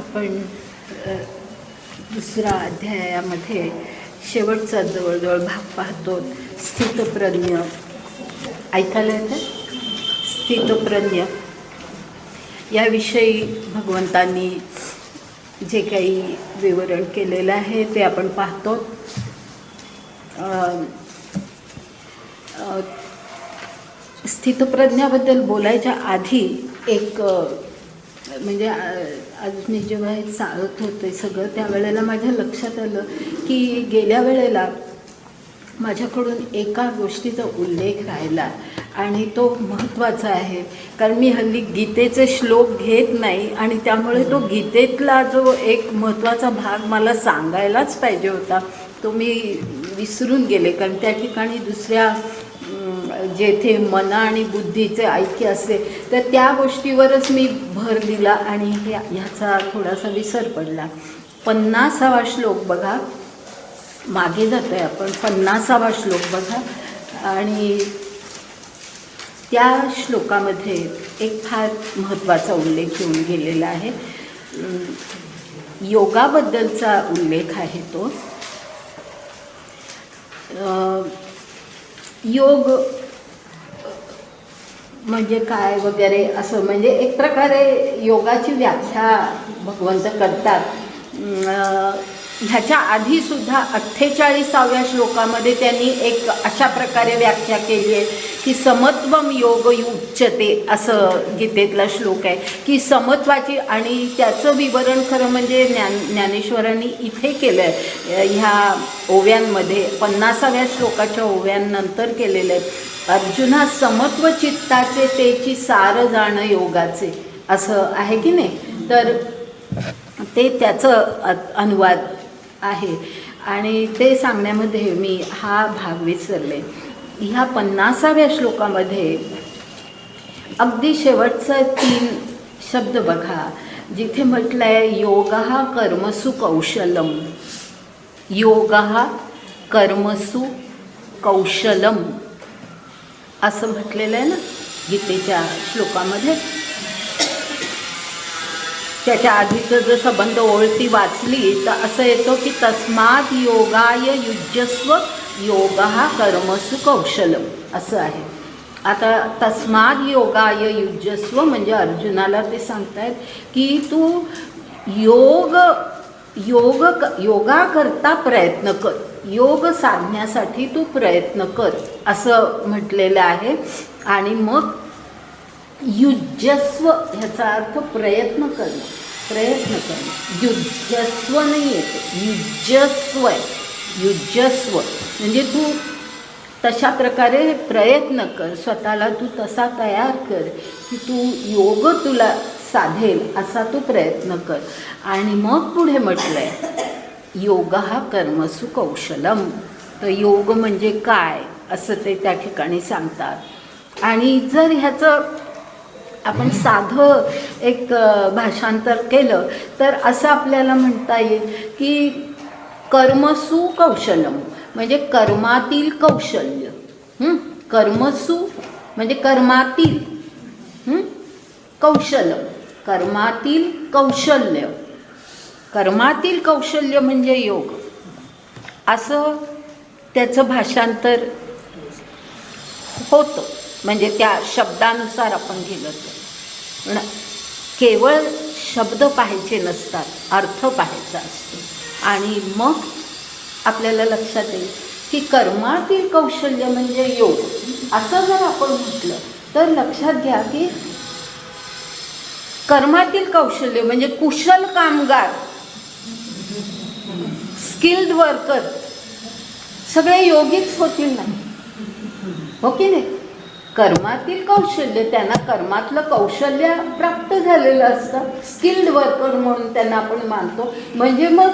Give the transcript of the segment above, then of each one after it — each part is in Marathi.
आपण दुसऱ्या अध्यायामध्ये शेवटचा जवळजवळ भाग पाहतो. स्थितप्रज्ञ ऐकायला येतं. स्थितप्रज्ञ याविषयी भगवंतांनी जे काही विवरण केलेलं आहे ते आपण पाहतो. स्थितप्रज्ञाबद्दल बोलायच्या आधी एक म्हणजे आज मी जेव्हा हे सांगत होते सगळं त्यावेळेला माझ्या लक्षात आलं की गेल्या वेळेला माझ्याकडून एका गोष्टीचा उल्लेख राहिला आणि तो महत्त्वाचा आहे. कारण मी हल्ली गीतेचे श्लोक घेत नाही आणि त्यामुळे तो गीतेतला जो एक महत्त्वाचा भाग मला सांगायलाच पाहिजे होता तो मी विसरून गेले. कारण त्या ठिकाणी दुसऱ्या जेथे मन आणि बुद्धीचे ऐक्य असते तर त्या गोष्टीवरच मी भर दिला आणि ह्याचा थोडासा विसर पडला. 50वा श्लोक बघा, मागे जातो आहे आपण. 50वा श्लोक बघा आणि त्या श्लोकामध्ये एक फार महत्त्वाचा उल्लेख येऊन गेलेला आहे. योगाबद्दलचा उल्लेख आहे तो. योग म्हणजे काय वगैरे असं, म्हणजे एक प्रकारे योगाची व्याख्या भगवंत करतात. ह्याच्या आधीसुद्धा 48व्या श्लोकामध्ये त्यांनी एक अशा प्रकारे व्याख्या केली आहे की समत्वम योग उच्यते असं गीतेतला श्लोक आहे की समत्वाची. आणि त्याचं विवरण खरं म्हणजे ज्ञानेश्वरांनी इथे केलं आहे ह्या ओव्यांमध्ये. 50व्या श्लोकाच्या ओव्यांनंतर केलेलं आहे. अर्जुना समत्व चित्ताचे तेची सार जाण योगाचे असं आहे की नाही. तर ते त्याचं अनुवाद आहे आणि ते सांगण्यामध्ये मी हा भाग विसरले. ह्या 50व्या श्लोकामध्ये अगदी शेवटचं 3 शब्द बघा जिथे म्हटलं आहे योगः कर्मसु कौशलम. योगः कर्मसु कौशलम असं म्हटलेलं आहे ना गीतेच्या श्लोकामध्ये. त्याच्या आधीचं जर संबंध ओळखी वाचली तर असं येतो की तस्मात् योगाय युज्यस्व योगः कर्मसु कौशलम असं आहे. आता तस्मात् योगाय युज्यस्व म्हणजे अर्जुनाला ते सांगतायत की तू योगाकरता प्रयत्न कर, योग साधण्यासाठी तू प्रयत्न कर असं म्हटलेलं आहे. आणि मग युज्यस्व ह्याचा अर्थ प्रयत्न करणं, प्रयत्न करणं. युज्यस्व नाही येते, युज्यस्व आहे. युज्यस्व म्हणजे तू तशा प्रकारे प्रयत्न कर, स्वतःला तू तसा तयार कर की तू योग तुला साधेल असा तू प्रयत्न कर. आणि मग पुढे म्हटलं आहे योगः कर्मसु कौशलम. तर योग म्हणजे काय असं ते त्या ठिकाणी सांगतात. आणि जर ह्याचं आपण साधं एक भाषांतर केलं तर असं आपल्याला म्हणता येईल की कर्मसु कौशलम म्हणजे कर्मातील कौशल्य. कर्मसु म्हणजे कर्मातील, कौशलम कर्मातील कौशल्य. कर्मातील कौशल्य म्हणजे योग असं त्याचं भाषांतर होतं. म्हणजे त्या शब्दानुसार आपण गेलं तर. पण केवळ शब्द पाहायचे नसतात, अर्थ पाहायचा असतो. आणि मग आपल्याला लक्षात येईल की कर्मातील कौशल्य म्हणजे योग असं जर आपण म्हटलं तर लक्षात घ्या की कर्मातील कौशल्य म्हणजे कुशल कामगार, स्किल्ड वर्कर सगळे योगीच होतील नाही, हो की नाही. कर्मातील कौशल्य त्यांना कर्मातलं कौशल्य प्राप्त झालेलं असतं, स्किल्ड वर्कर म्हणून त्यांना आपण मानतो. म्हणजे मग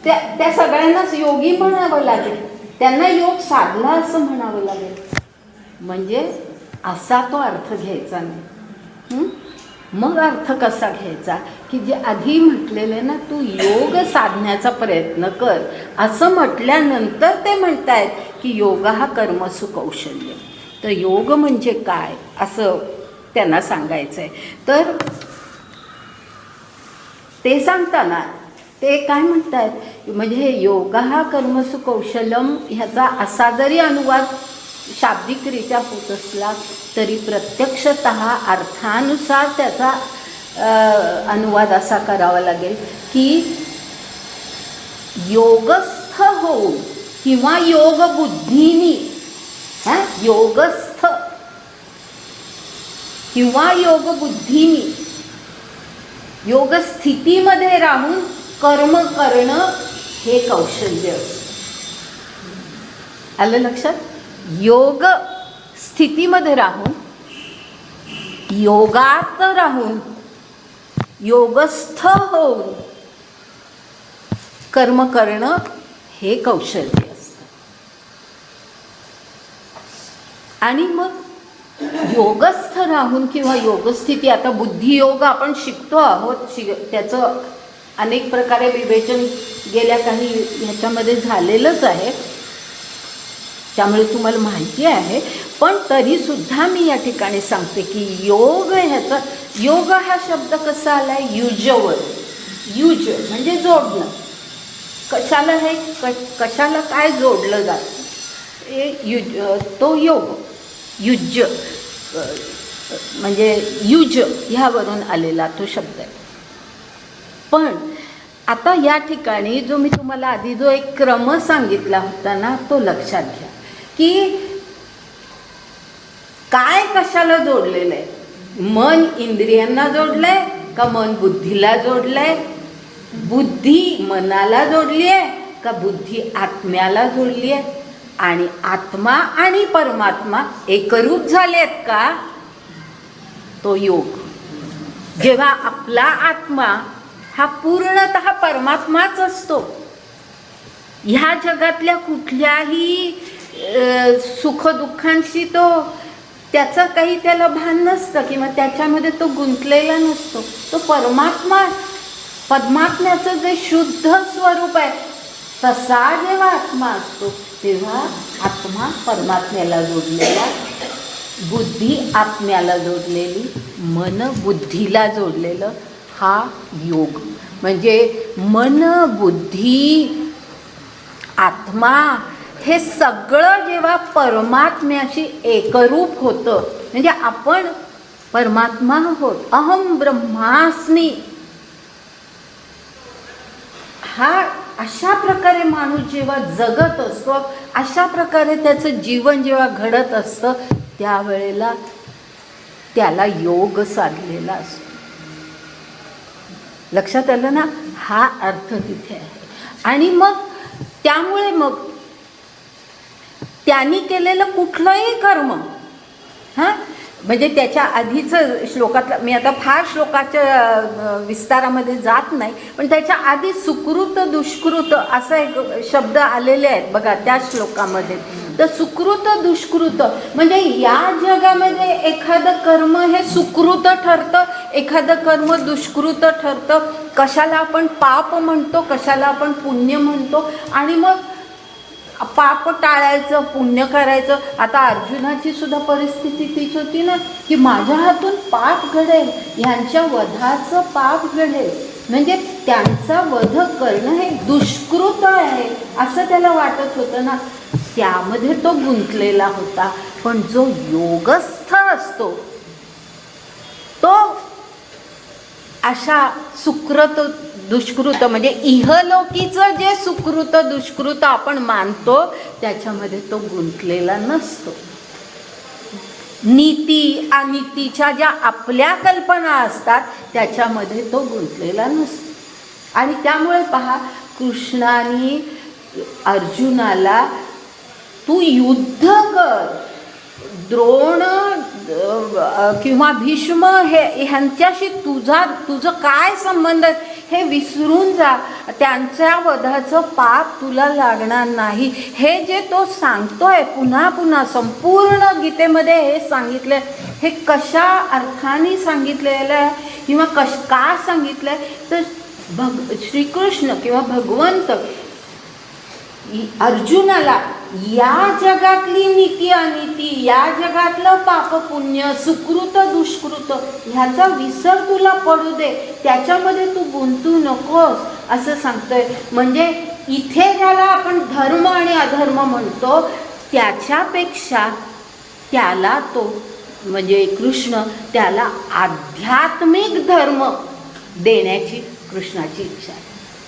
त्या सगळ्यांनाच योगी म्हणावं लागेल, त्यांना योग साधला असं म्हणावं लागेल. म्हणजे असा तो अर्थ घ्यायचा नाही. मग अर्थ कसा घ्यायचा की जे आधी म्हटलेलं ना तू योग साधण्याचा प्रयत्न कर असं म्हटल्यानंतर ते म्हणतायत की योगः कर्मसु कौशल्य. तर योग म्हणजे काय असं त्यांना सांगायचं आहे. तर ते सांगताना ते काय म्हणतात, म्हणजे योगा कर्मसु कौशलम ह्याचा असा जरी अनुवाद शाब्दिकरित्या होत असला तरी प्रत्यक्षतः अर्थानुसार त्याचा अनुवाद असा करावा लागेल की योगस्थ होऊन किंवा योगबुद्धीनी, योगस्थ किंवा योगबुद्धीनी योगस्थितीमध्ये राहून कर्म करणं हे कौशल्य असतं. आलं लक्षात? योग स्थितीमध्ये राहून, योगात राहून, योगस्थ होऊन कर्म करणं हे कौशल्य असतं. आणि मग योगस्थ राहून किंवा योगस्थिती, आता बुद्धियोग आपण शिकतो आहोत, त्याचं अनेक प्रकारे विवेचन गेल्या काही ह्याच्यामध्ये झालेलंच आहे, त्यामुळे तुम्हाला माहिती आहे. पण तरीसुद्धा मी या ठिकाणी सांगते की योग ह्याचा, योग हा शब्द कसा आला आहे, युजवर. युज म्हणजे जोडणं. कशाला हे कशाला काय जोडलं जातं, तो योग. युज म्हणजे युज ह्यावरून आलेला तो शब्द आहे. पण आता या ठिकाणी जो मी तुम्हाला आधी जो एक क्रम सांगितला होता ना, तो लक्षात घ्या की काय कशाला जोडलेलं आहे. मन इंद्रियांना जोडलंय का मन बुद्धीला जोडलंय, बुद्धी मनाला जोडली आहे का बुद्धी आत्म्याला जोडली आहे, आणि आत्मा आणि परमात्मा एकरूप झालेत का, तो योग. जेव्हा आपला आत्मा हा पूर्णतः परमात्माच असतो, ह्या जगातल्या कुठल्याही सुखदुःखांशी तो त्याचं काही त्याला भान नसतं किंवा त्याच्यामध्ये तो गुंतलेला नसतो. तो परमात्म्याचं जे शुद्ध स्वरूप आहे तसा जेव्हा आत्मा असतो तेव्हा आत्मा परमात्म्याला जोडलेला, बुद्धी आत्म्याला जोडलेली, मन बुद्धीला जोडलेलं, हा योग. म्हणजे मन बुद्धी आत्मा हे सगळं जेव्हा परमात्म्याशी एकरूप होतं, म्हणजे आपण परमात्मा आहोत, अहम ब्रह्मास्मी, हा अशा प्रकारे माणूस जेव्हा जगत असतो, अशा प्रकारे त्याचं जीवन जेव्हा घडत असतं, त्यावेळेला त्याला योग साधलेला असतो. लक्षात आलं ना, हा अर्थ तिथे आहे. आणि मग त्यामुळे मग त्यांनी केलेलं कुठलंही कर्म, म्हणजे त्याच्या आधीचं श्लोकातलं, मी आता फार श्लोकाच्या विस्तारामध्ये जात नाही, पण त्याच्या आधी सुकृत दुष्कृत असा एक शब्द आलेले आहेत बघा त्या श्लोकामध्ये. तर सुकृत दुष्कृत म्हणजे या जगामध्ये एखादं कर्म हे सुकृत ठरतं, एखादं कर्म दुष्कृत ठरतं. कशाला आपण पाप म्हणतो, कशाला आपण पुण्य म्हणतो, आणि मग पाप टाळायचं, पुण्य करायचं. आता अर्जुनाची सुद्धा परिस्थिती तीच होती ना, की माझ्या हातून पाप घडेल, ह्यांच्या वधाचं पाप घडेल, म्हणजे त्यांचा वध करणं हे दुष्कृत आहे असं त्याला वाटत होतं ना, त्यामध्ये तो गुंतलेला होता. पण जो योगस्थ असतो तो अशा सुकृत दुष्कृत म्हणजे इहलोकीचं जे सुकृत दुष्कृत आपण मानतो त्याच्यामध्ये तो गुंतलेला नसतो. नीती अनितीच्या ज्या आपल्या कल्पना असतात त्याच्यामध्ये तो गुंतलेला नसतो. आणि त्यामुळे पहा, कृष्णाने अर्जुनाला तू युद्ध कर, द्रोण किंवा भीष्म ह्यांच्याशी तुझं काय संबंध हे विसरून जा, त्यांच्या वधाचं पाप तुला लागणार नाही. हे जे तो सांगतोय पुन्हा पुन्हा संपूर्ण गीतेमध्ये हे सांगितलंय, हे कशा अर्थाने सांगितलेलं आहे किंवा का सांगितलंय, तर श्रीकृष्ण किंवा भगवंत अर्जुनाला या जगातली नीती अनिती, या जगातलं पाप पुण्य, सुकृत दुष्कृत ह्याचा विसर तुला पडू दे, त्याच्यामध्ये तू गुंतू नकोस असं सांगतोय. म्हणजे इथे ज्याला आपण धर्म आणि अधर्म म्हणतो त्याच्यापेक्षा त्याला तो म्हणजे कृष्ण त्याला आध्यात्मिक धर्म देण्याची कृष्णाची इच्छा आहे.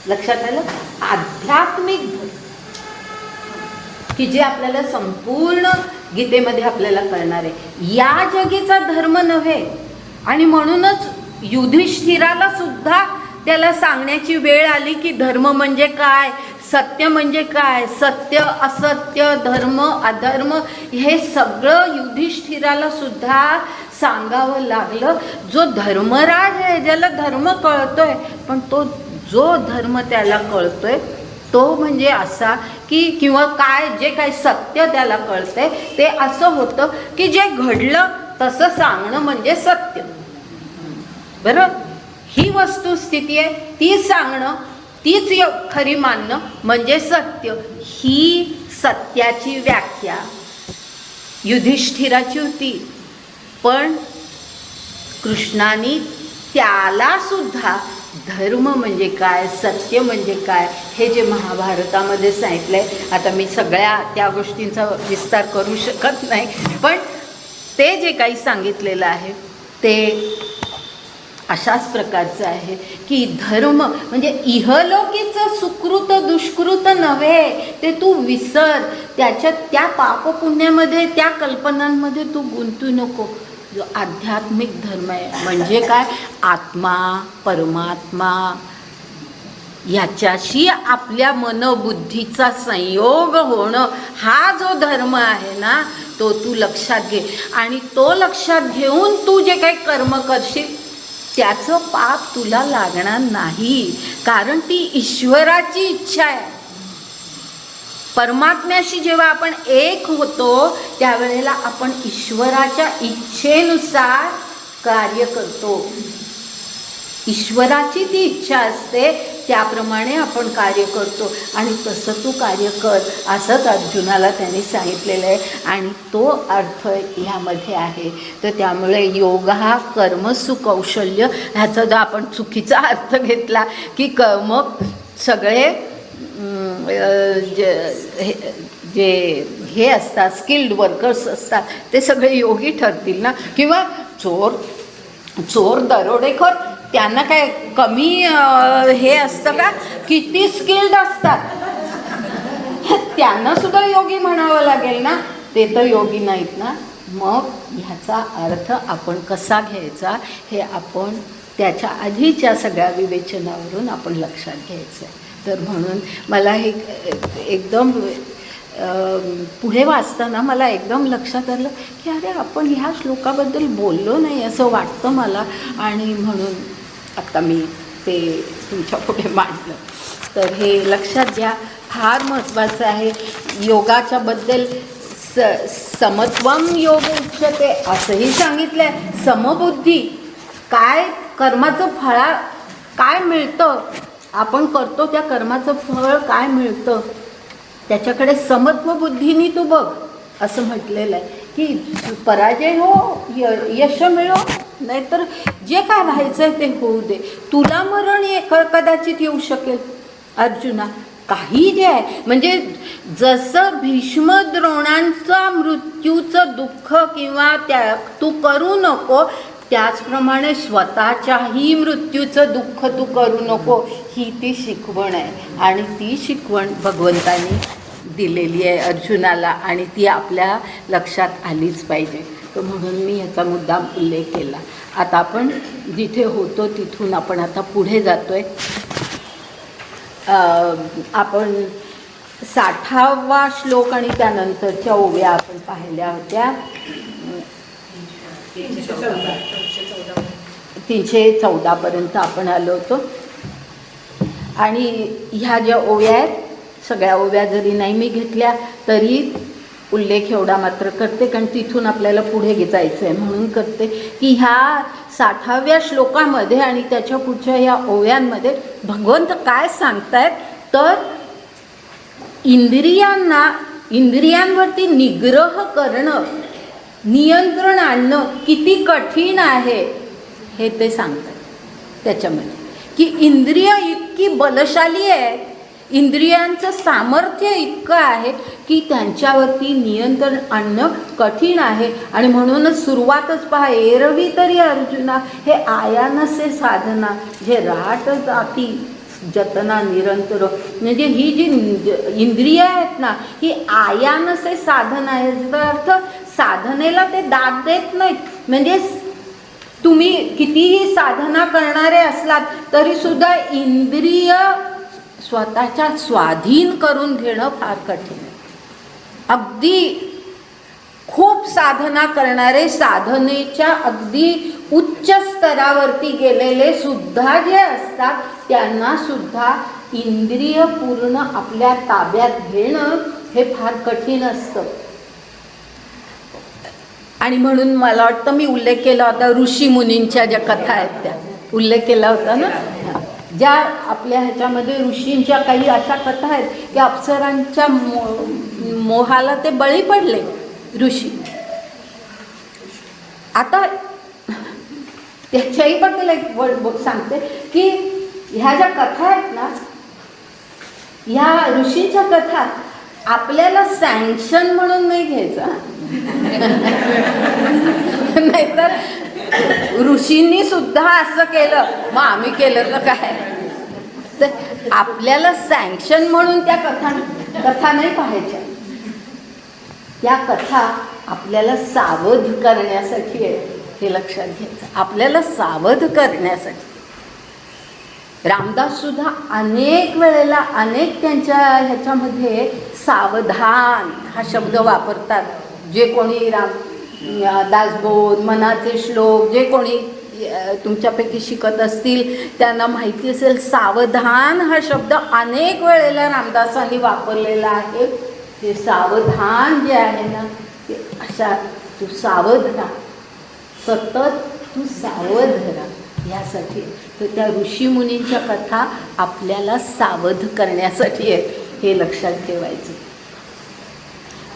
लक्षात आलं? आध्यात्मिक धर्म की जे आपल्याला संपूर्ण गीतेमध्ये आपल्याला कळणार आहे. या जगीचा धर्म नव्हे. आणि म्हणूनच युधिष्ठिराला सुद्धा त्याला सांगण्याची वेळ आली की धर्म म्हणजे काय, सत्य म्हणजे काय, सत्य असत्य, धर्म अधर्म हे सगळं युधिष्ठिराला सुद्धा सांगावं लागलं. जो धर्मराज आहे, ज्याला धर्म कळतोय, पण तो जो धर्म त्याला कळतोय तो म्हणजे असा की किंवा काय जे काही सत्य त्याला कळतंय ते असं होतं की जे घडलं तसं सांगणं म्हणजे सत्य. बरं, ही वस्तुस्थिती आहे, ती सांगणं, तीच खरी मानणं म्हणजे सत्य. ही सत्याची व्याख्या युधिष्ठिराची होती. पण कृष्णाने त्याला सुद्धा धर्म म्हणजे काय, सत्य म्हणजे काय हे जे महाभारतामध्ये सांगितलं आहे. आता मी सगळ्या त्या गोष्टींचा विस्तार करू शकत नाही, पण ते जे काही सांगितलेलं आहे ते अशाच प्रकारचं आहे की धर्म म्हणजे इहलोकीचं सुकृत दुष्कृत नव्हे, ते तू विसर. त्याच्यात त्या पापपुण्यामध्ये त्या कल्पनांमध्ये तू गुंतू नको. जो आध्यात्मिक धर्म आहे म्हणजे काय, आत्मा परमात्मा याच्याशी आपल्या मनोबुद्धीचा संयोग होणं हा जो धर्म आहे ना तो तू लक्षात घे. आणि तो लक्षात घेऊन तू जे काही कर्म करशील त्याचं पाप तुला लागणार नाही, कारण ती ईश्वराची इच्छा आहे. परमात्म्याशी जेव्हा आपण एक होतो त्यावेळेला आपण ईश्वराच्या इच्छेनुसार कार्य करतो. ईश्वराची ती इच्छा असते त्याप्रमाणे आपण कार्य करतो आणि तसं तू कार्य कर असंच अर्जुनाला त्यांनी सांगितलेलं आहे. आणि तो अर्थ ह्यामध्ये आहे. तर त्यामुळे योग हा कर्मसु कौशल्य ह्याचा जो आपण चुकीचा अर्थ घेतला की कर्म सगळे जे हे असतात स्किल्ड वर्कर्स असतात ते सगळे योगी ठरतील ना, किंवा चोर दरोडेखोर त्यांना काय कमी हे असतं का, किती स्किल्ड असतात त्यांना सुद्धा योगी म्हणावं लागेल ना, ते तर योगी नाहीत ना. मग ह्याचा अर्थ आपण कसा घ्यायचा हे आपण त्याच्या आधीच्या सगळ्या विवेचनावरून आपण लक्षात घ्यायचं आहे. तर म्हणून मला हे एकदम पुढे वाचताना मला एकदम लक्षात आलं की अरे आपण ह्या श्लोकाबद्दल बोललो नाही असं वाटतं मला, आणि म्हणून आता मी ते तुमच्या पुढे मांडलं. तर हे लक्षात घ्या, फार महत्त्वाचं आहे. योगाच्या बद्दल समत्वम योग उच्यते असंही सांगितलं आहे. समबुद्धी काय, कर्माचं फळा काय मिळतं, आपण करतो त्या कर्माचं फळ काय मिळतं त्याच्याकडे समत्व बुद्धीनी तू बघ असं म्हटलेलं आहे की पराजय हो यश मिळो, नाहीतर जे काय व्हायचं आहे ते होऊ दे. तुला मरण कदाचित येऊ शकेल अर्जुना, काही जे आहे म्हणजे जसं भीष्म द्रोणांचा मृत्यूचं दुःख किंवा त्या तू करू नको, त्याचप्रमाणे स्वतःच्याही मृत्यूचं दुःख तू करू नको. ही ती शिकवण आहे आणि ती शिकवण भगवंतांनी दिलेली आहे अर्जुनाला आणि ती आपल्या लक्षात आलीच पाहिजे. तर म्हणून मी ह्याचा मुद्दाम उल्लेख केला. आता आपण जिथे होतो तिथून आपण आता पुढे जातो आहे. आपण 60वा श्लोक आणि त्यानंतरच्या ओव्या आपण पाहिल्या होत्या. 314 पर्यंत आपण आलो होतो. आणि ह्या ज्या ओव्या आहेत सगळ्या ओव्या जरी नाही मी घेतल्या तरी उल्लेख एवढा मात्र करते, कारण तिथून आपल्याला पुढे जायचं आहे म्हणून करते की ह्या 60व्या श्लोकामध्ये आणि त्याच्या पुढच्या ह्या ओव्यांमध्ये भगवंत काय सांगतायत तर इंद्रियांवरती निग्रह करणं, नियंत्रण आणणं किती कठीण आहे हे ते सांगतात त्याच्यामध्ये, की इंद्रिय इतकी बलशाली आहे, इंद्रियांचं सामर्थ्य इतकं आहे की त्यांच्यावरती नियंत्रण आणणं कठीण आहे. आणि म्हणूनच सुरुवातच पहा, एरवी तरी अर्जुना हे आयानसे साधना, जे राट जाती जतना निरंतर, म्हणजे ही जी इंद्रिय आहेत ना, ही आयानसे साधना आहे. याचा अर्थ साधनेला ते दाद देत नाहीत. म्हणजे तुम्ही कितीही साधना करणारे असलात तरी सुद्धा इंद्रिय स्वतःच्या स्वाधीन करून घेणं फार कठीण आहे. अगदी खूप साधना करणारे, साधनेच्या अगदी उच्च स्तरावरती गेलेले सुद्धा जे असतात त्यांना सुद्धा इंद्रिय पूर्ण आपल्या ताब्यात घेणं हे फार कठीण असतं. आणि म्हणून मला वाटतं मी उल्लेख केला होता ऋषी मुनींच्या ज्या कथा आहेत त्या उल्लेख केला होता ना, ज्या आपल्या ह्याच्यामध्ये ऋषींच्या काही अशा कथा आहेत की अप्सरांच्या मोहाला ते बळी पडले ऋषी. आता त्याच्याही बद्दल एक सांगते की ह्या ज्या कथा आहेत ना, ह्या ऋषींच्या कथा आपल्याला सँक्शन म्हणून नाही घ्यायचा, नाहीतर ऋषींनी सुद्धा असं केलं मग आम्ही केलं तर काय. तर आपल्याला सँक्शन म्हणून त्या कथा नाही पाहायच्या. त्या कथा आपल्याला सावध करण्यासाठी आहे, हे लक्षात घ्यायचं. आपल्याला सावध करण्यासाठी. रामदास सुद्धा अनेक वेळेला अनेक त्यांच्या ह्याच्यामध्ये सावधान हा शब्द वापरतात. जे कोणी दासबोध, मनाचे श्लोक जे कोणी तुमच्यापैकी शिकत असतील त्यांना माहिती असेल, सावधान हा शब्द अनेक वेळेला रामदासांनी वापरलेला आहे. ते सावधान जे आहे ना, ते अशा तू सावध राहा, सतत तू सावध राहा यासाठी. तर त्या ऋषीमुनींच्या कथा आपल्याला सावध करण्यासाठी आहेत, हे लक्षात ठेवायचं.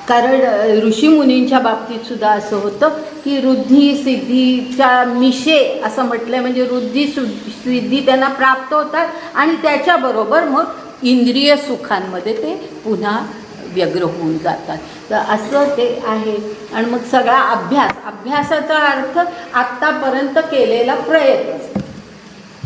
कारण ऋषीमुनींच्या बाबतीत सुद्धा असं होतं की ऋद्धी सिद्धीच्या मिशे असं म्हटलं, म्हणजे ऋद्धी सिद्धी त्यांना प्राप्त होतात आणि त्याच्याबरोबर मग इंद्रिय सुखांमध्ये ते पुन्हा व्यग्र होऊन जातात. तर असं ते आहे. आणि मग सगळा अभ्यासाचा अर्थ आत्तापर्यंत केलेला प्रयत्न,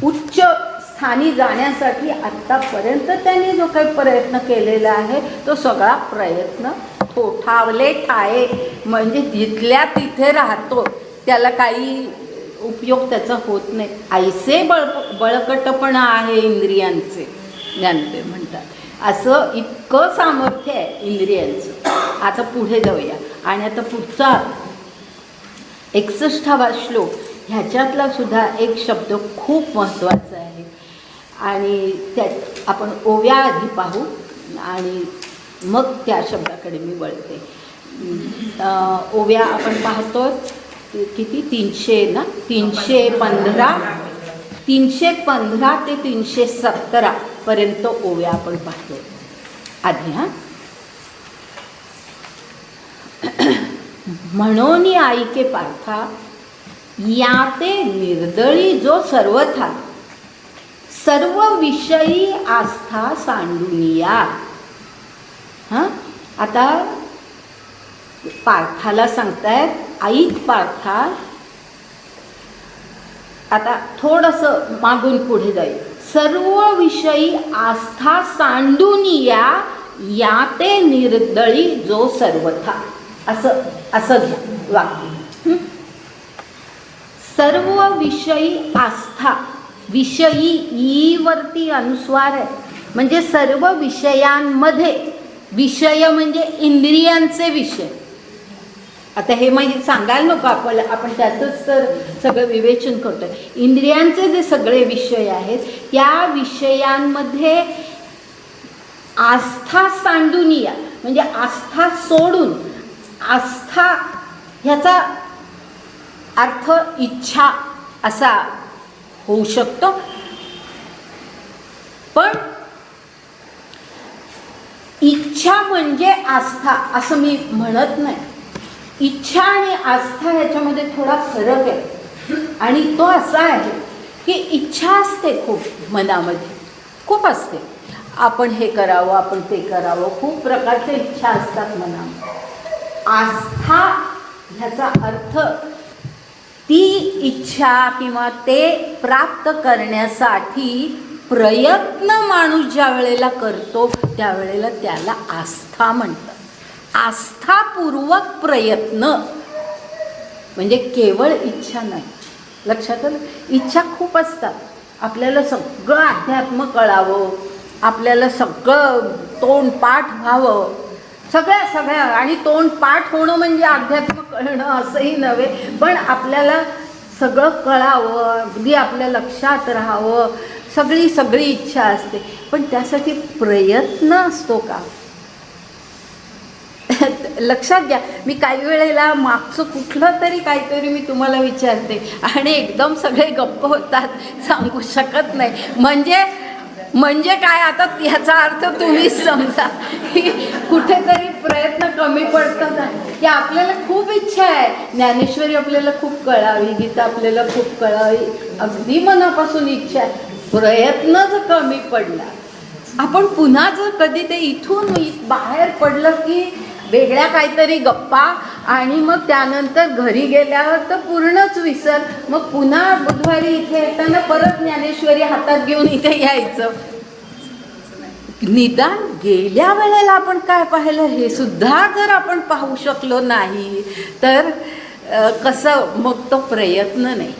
उच्च स्थानी जाण्यासाठी आत्तापर्यंत त्यांनी जो काही प्रयत्न केलेला आहे तो सगळा प्रयत्न ठोठावले ठाये, म्हणजे जिथल्या तिथे राहतो त्याला काही उपयोग त्याचा होत नाही. ऐसे बळकटपणा आहे इंद्रियांचे, ज्ञानदेव म्हणतात. असं इतकं सामर्थ्य आहे इंद्रियांचं. आता पुढे जाऊया. आणि आता पुढचा 61वा श्लोक, ह्याच्यातला सुद्धा एक शब्द खूप महत्त्वाचा आहे आणि त्यात आपण ओव्या आधी पाहू आणि मग त्या शब्दाकडे मी वळते. ओव्या आपण पाहतो किती, 300 ना, 315 ते 317 पर्यंत ओव्या आपण पाहतो आधी. म्हणून ऐके पार्था, या ते निर्दळी जो सर्वथा, सर्व विषयी आस्था सांडुनिया. आता पार्थाला सांगतायत, ऐक पार्था. आता थोडंसं मागून पुढे जाईल. सर्व विषयी आस्था सांडुनिया, या ते निर्दळी जो सर्वथा. असं घ्या वाक्य. सर्व विषयी आस्था, विषयी ईवरती अनुस्वार आहे, म्हणजे सर्व विषयांमध्ये. विषय म्हणजे इंद्रियांचे विषय. आता हे म्हणजे सांगायला नको आपण त्यातच तर सगळं विवेचन करतो. इंद्रियांचे जे सगळे विषय आहेत त्या विषयांमध्ये आस्था सांडुनिया, म्हणजे आस्था सोडून. आस्था ह्याचा अर्थ इच्छा असा होऊ शकतो, पण इच्छा म्हणजे आस्था असं मी म्हणत नाही. इच्छा आणि आस्था ह्याच्यामध्ये थोडा फरक आहे. आणि तो असा आहे की इच्छा असते खूप मनामध्ये, खूप असते. आपण हे करावं, आपण ते करावं, खूप प्रकारच्या इच्छा असतात मनामध्ये. आस्था ह्याचा अर्थ ती इच्छा किंवा ते प्राप्त करण्यासाठी प्रयत्न माणूस ज्या वेळेला करतो त्यावेळेला त्याला आस्था म्हणतात. आस्थापूर्वक प्रयत्न म्हणजे केवळ इच्छा नाही. लक्षात आलं? इच्छा खूप असतात. आपल्याला सगळं अध्यात्म कळावं, आपल्याला सगळं तोंडपाठ व्हावं, सगळ्या आणि तोंडपाठ होणं म्हणजे अध्यात्म कळणं असंही नव्हे, पण आपल्याला सगळं कळावं, अगदी आपल्या लक्षात राहावं, सगळी इच्छा असते. पण त्यासाठी प्रयत्न असतो का? लक्षात घ्या, मी काही वेळेला मागचं कुठलं तरी काहीतरी मी तुम्हाला विचारते आणि एकदम सगळे गप्प होतात, सांगू शकत नाही. म्हणजे काय, आता ह्याचा अर्थ तुम्हीच समजा की कुठेतरी प्रयत्न कमी पडतात. की आपल्याला खूप इच्छा आहे, ज्ञानेश्वरी आपल्याला खूप कळावी, गीता आपल्याला खूप कळावी, अगदी मनापासून इच्छा आहे, प्रयत्न जर कमी पडला, आपण पुन्हा जर कधी ते इथून बाहेर पडलं की वेगळ्या काहीतरी गप्पा, आणि मग त्यानंतर घरी गेल्यावर तर पूर्णच विसर. मग पुन्हा बुधवारी इथे येताना परत ज्ञानेश्वरी हातात घेऊन इथे यायचं. निदान गेल्या वेळेला आपण काय पाहिलं हे सुद्धा जर आपण पाहू शकलो नाही तर कसं, मग तो प्रयत्न नाही.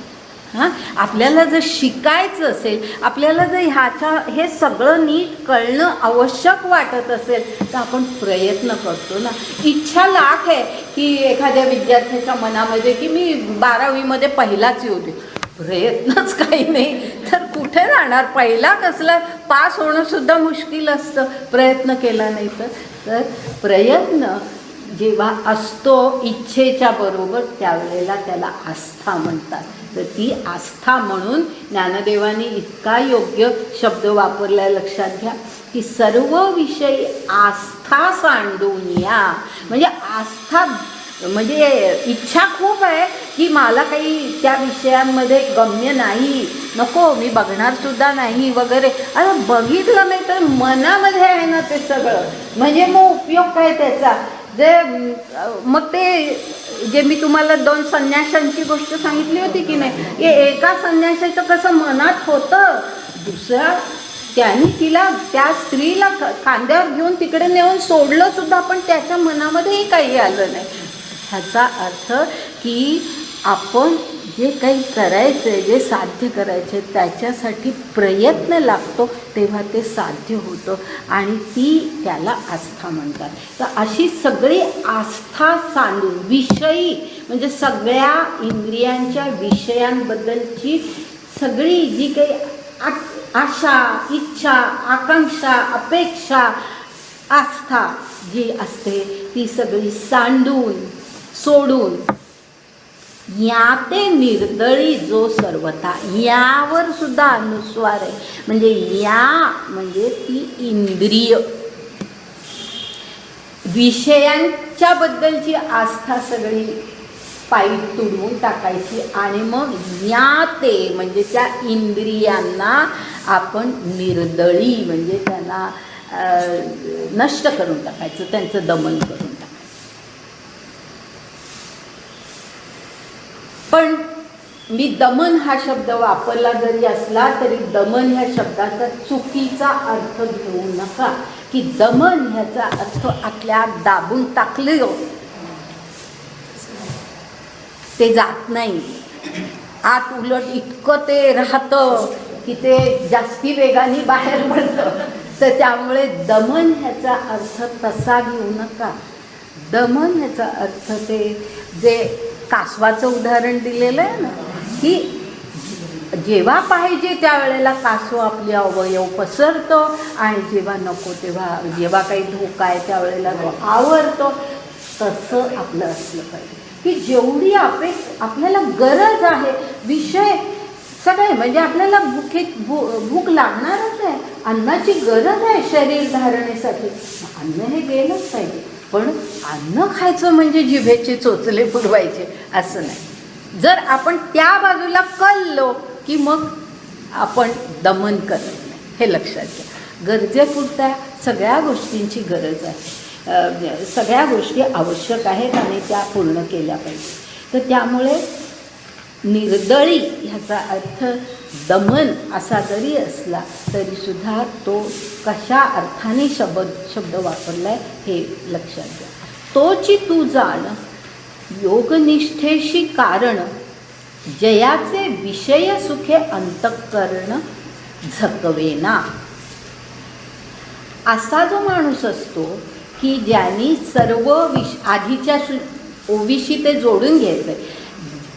आपल्याला जर शिकायचं असेल, आपल्याला जर हे सगळं नीट कळणं आवश्यक वाटत असेल तर आपण प्रयत्न करतो ना. इच्छा लाख आहे की एखाद्या विद्यार्थ्याच्या मनामध्ये की मी 12वीमध्ये पहिलाच येऊ दे, प्रयत्नच काही नाही तर कुठे जाणार? पहिला कसला, पास होणं सुद्धा मुश्किल असतं प्रयत्न केला नाही तर प्रयत्न जेव्हा असतो इच्छेच्या बरोबर त्यावेळेला त्याला आस्था म्हणतात. तर ती आस्था म्हणून ज्ञानदेवांनी इतका योग्य शब्द वापरला, लक्षात घ्या की सर्व विषयी आस्था सांडून या. म्हणजे आस्था म्हणजे इच्छा खूप आहे की मला काही त्या विषयांमध्ये गम्य नाही, नको, मी बघणार सुद्धा नाही वगैरे. अरे बघितलं नाही तर मनामध्ये आहे ना ते सगळं, म्हणजे मग उपयोग काय त्याचा? मग ते जे मी तुम्हाला 2 संन्याशांची गोष्ट सांगितली होती की नाही, हे एका संन्याशाचं कसं मनात होतं, दुसरा त्यांनी तिला, त्या स्त्रीला खांद्यावर घेऊन तिकडे नेऊन सोडलं सुद्धा, पण त्याच्या मनामध्येही काही आलं नाही. ह्याचा अर्थ की आपण जे काही करायचं आहे, जे साध्य करायचं आहे त्याच्यासाठी प्रयत्न लागतो, तेव्हा ते साध्य होतं आणि त्याला आस्था म्हणतात. तर अशी सगळी आस्था सांडून, विषयी म्हणजे सगळ्या इंद्रियांच्या विषयांबद्दलची सगळी जी काही आशा, इच्छा, आकांक्षा, अपेक्षा, आस्था जी असते ती सगळी सांडून, सोडून, या ते निर्दळी जो सर्वथा, यावर सुद्धा अनुस्वार आहे. म्हणजे या म्हणजे ती इंद्रिय, विषयांच्या बद्दलची आस्था सगळी पायी तुडवून टाकायची आणि मग या ते म्हणजे त्या इंद्रियांना आपण निर्दळी म्हणजे त्यांना नष्ट करून टाकायचं, त्यांचं दमन करून टाकायचं. पण मी दमन हा शब्द वापरला जरी असला तरी दमन ह्या शब्दाचा चुकीचा अर्थ घेऊ नका की दमन ह्याचा अर्थ आतल्या दाबून टाकले, ते जात नाही आत, उलट इतकं ते राहतं की ते जास्ती वेगाने बाहेर पडतं. तर त्यामुळे दमन ह्याचा अर्थ तसा घेऊ नका. दमन ह्याचा अर्थ ते जे कासवाचं उदाहरण दिलेलं आहे ना, की जेव्हा पाहिजे त्यावेळेला कासव आपले अवयव पसरतो आणि जेव्हा नको तेव्हा, जेव्हा काही धोका आहे त्यावेळेला तो आवरतो. तसं आपलं असलं पाहिजे की जेवढी आपल्याला गरज आहे, विषय सगळे म्हणजे आपल्याला भूक लागणारच आहे, अन्नाची गरज आहे शरीर धारणेसाठी, अन्न हे गेलंच पाहिजे. पण अन्न खायचं म्हणजे जिभेचे चोचले पुरवायचे असं नाही. जर आपण त्या बाजूला कळलो की मग आपण दमन करत नाही, हे लक्षात घ्या. गरजेपुरत्या सगळ्या गोष्टींची गरज आहे, सगळ्या गोष्टी आवश्यक आहेत आणि त्या पूर्ण केल्या पाहिजे. तर त्यामुळे निर्दळी ह्याचा अर्थ दमन असा जरी असला तरीसुद्धा तो कशा अर्थाने शब्द वापरला आहे हे लक्षात घ्या. तोची तू जाण योगनिष्ठेशी कारण, जयाचे विषय सुखे अंतःकरण झकवेना. असा जो माणूस असतो की ज्यांनी सर्व आधीच्या ओवीशी ते जोडून घ्यायचं आहे,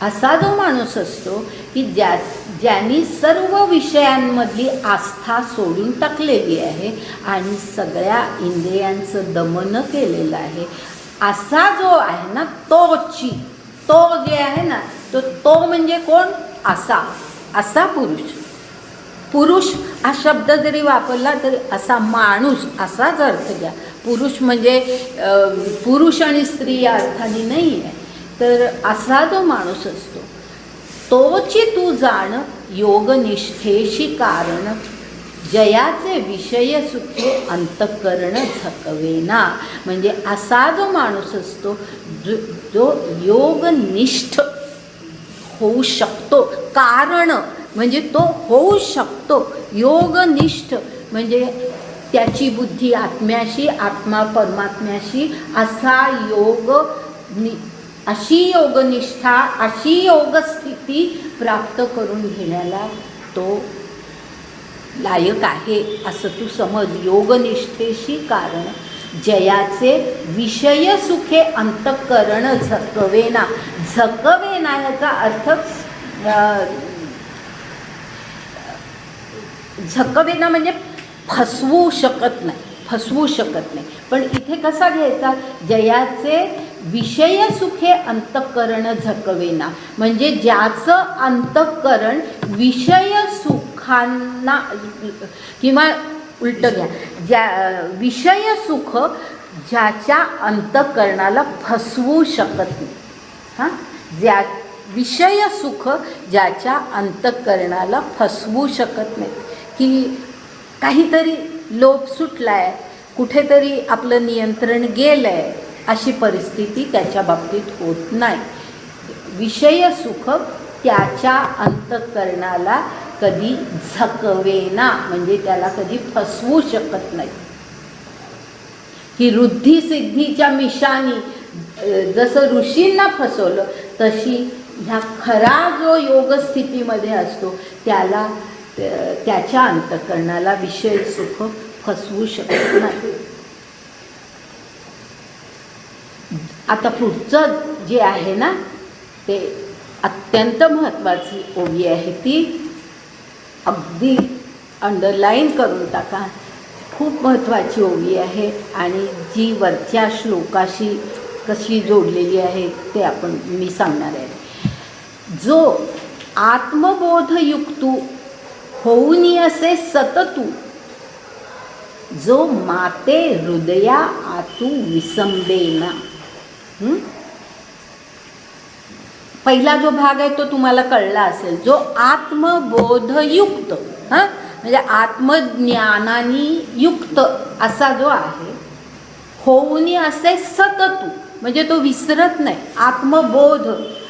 असा जो माणूस असतो की ज्यांनी सर्व विषयांमधली आस्था सोडून टाकलेली आहे आणि सगळ्या इंद्रियांचं दमन केलेलं आहे, असा जो आहे ना तो जे आहे ना तो म्हणजे कोण? असा पुरुष हा शब्द जरी वापरला तरी असा माणूस असाच अर्थ घ्या. पुरुष म्हणजे पुरुष आणि स्त्री या अर्थाने नाही आहे. तर असा जो माणूस असतो तोची तू जाण योगनिष्ठेशी कारण, जयाचे विषय सुखे अंतःकरण झकवेना. म्हणजे असा जो माणूस असतो जो योगनिष्ठ होऊ शकतो. कारण म्हणजे तो होऊ शकतो. योगनिष्ठ म्हणजे त्याची बुद्धी आत्म्याशी, आत्मा परमात्म्याशी असा अशी योगनिष्ठा, अशी योगस्थिती प्राप्त करून घेण्याला तो लायक आहे असं तू समज. योगनिष्ठेशी कारण, जयाचे विषय सुखे अंतःकरण झकवेना. झकवेना याचा अर्थ झकवेना म्हणजे फसवू शकत नाही. पण इथे कसा घ्यायचा? जयाचे विषय सुखे अंतःकरण झकवेना म्हणजे ज्याचं अंतःकरण विषय सुखांना, किंवा उलट घ्या, विषय सुख ज्याच्या अंतःकरणाला फसवू शकत नाही. विषय सुख ज्याच्या अंतःकरणाला फसवू शकत नाही, की काहीतरी लोभ सुटलाय, कुठेतरी आपलं नियंत्रण गेलंय, अशी परिस्थिती त्याच्या बाबतीत होत नाही. विषय सुख त्याच्या अंतःकरणाला कधी झकवेना म्हणजे त्याला कधी फसवू शकत नाही. की रुद्धी सिद्धीच्या मिशानी जसं ऋषींना फसवलं तशी ह्या खरा जो योगस्थितीमध्ये असतो त्याला त्याच्या अंतःकरणाला विषय सुख फसवू शकत नाही. आता पुढचं जे आहे ना ते अत्यंत महत्त्वाची ओवी आहे, ती अगदी अंडरलाईन करून टाका. खूप महत्त्वाची ओवी आहे आणि जी वरच्या श्लोकाशी कशी जोडलेली आहे ते मी सांगणार आहे. जो आत्मबोधयुक्तू होऊनी असे सततू, जो माते हृदया आतू विसंबेना. पहिला जो भाग आहे तो तुम्हाला कळला असेल. जो आत्मबोधयुक्त म्हणजे आत्मज्ञानाने युक्त असा जो आहे, होऊनी असे सततू म्हणजे तो विसरत नाही.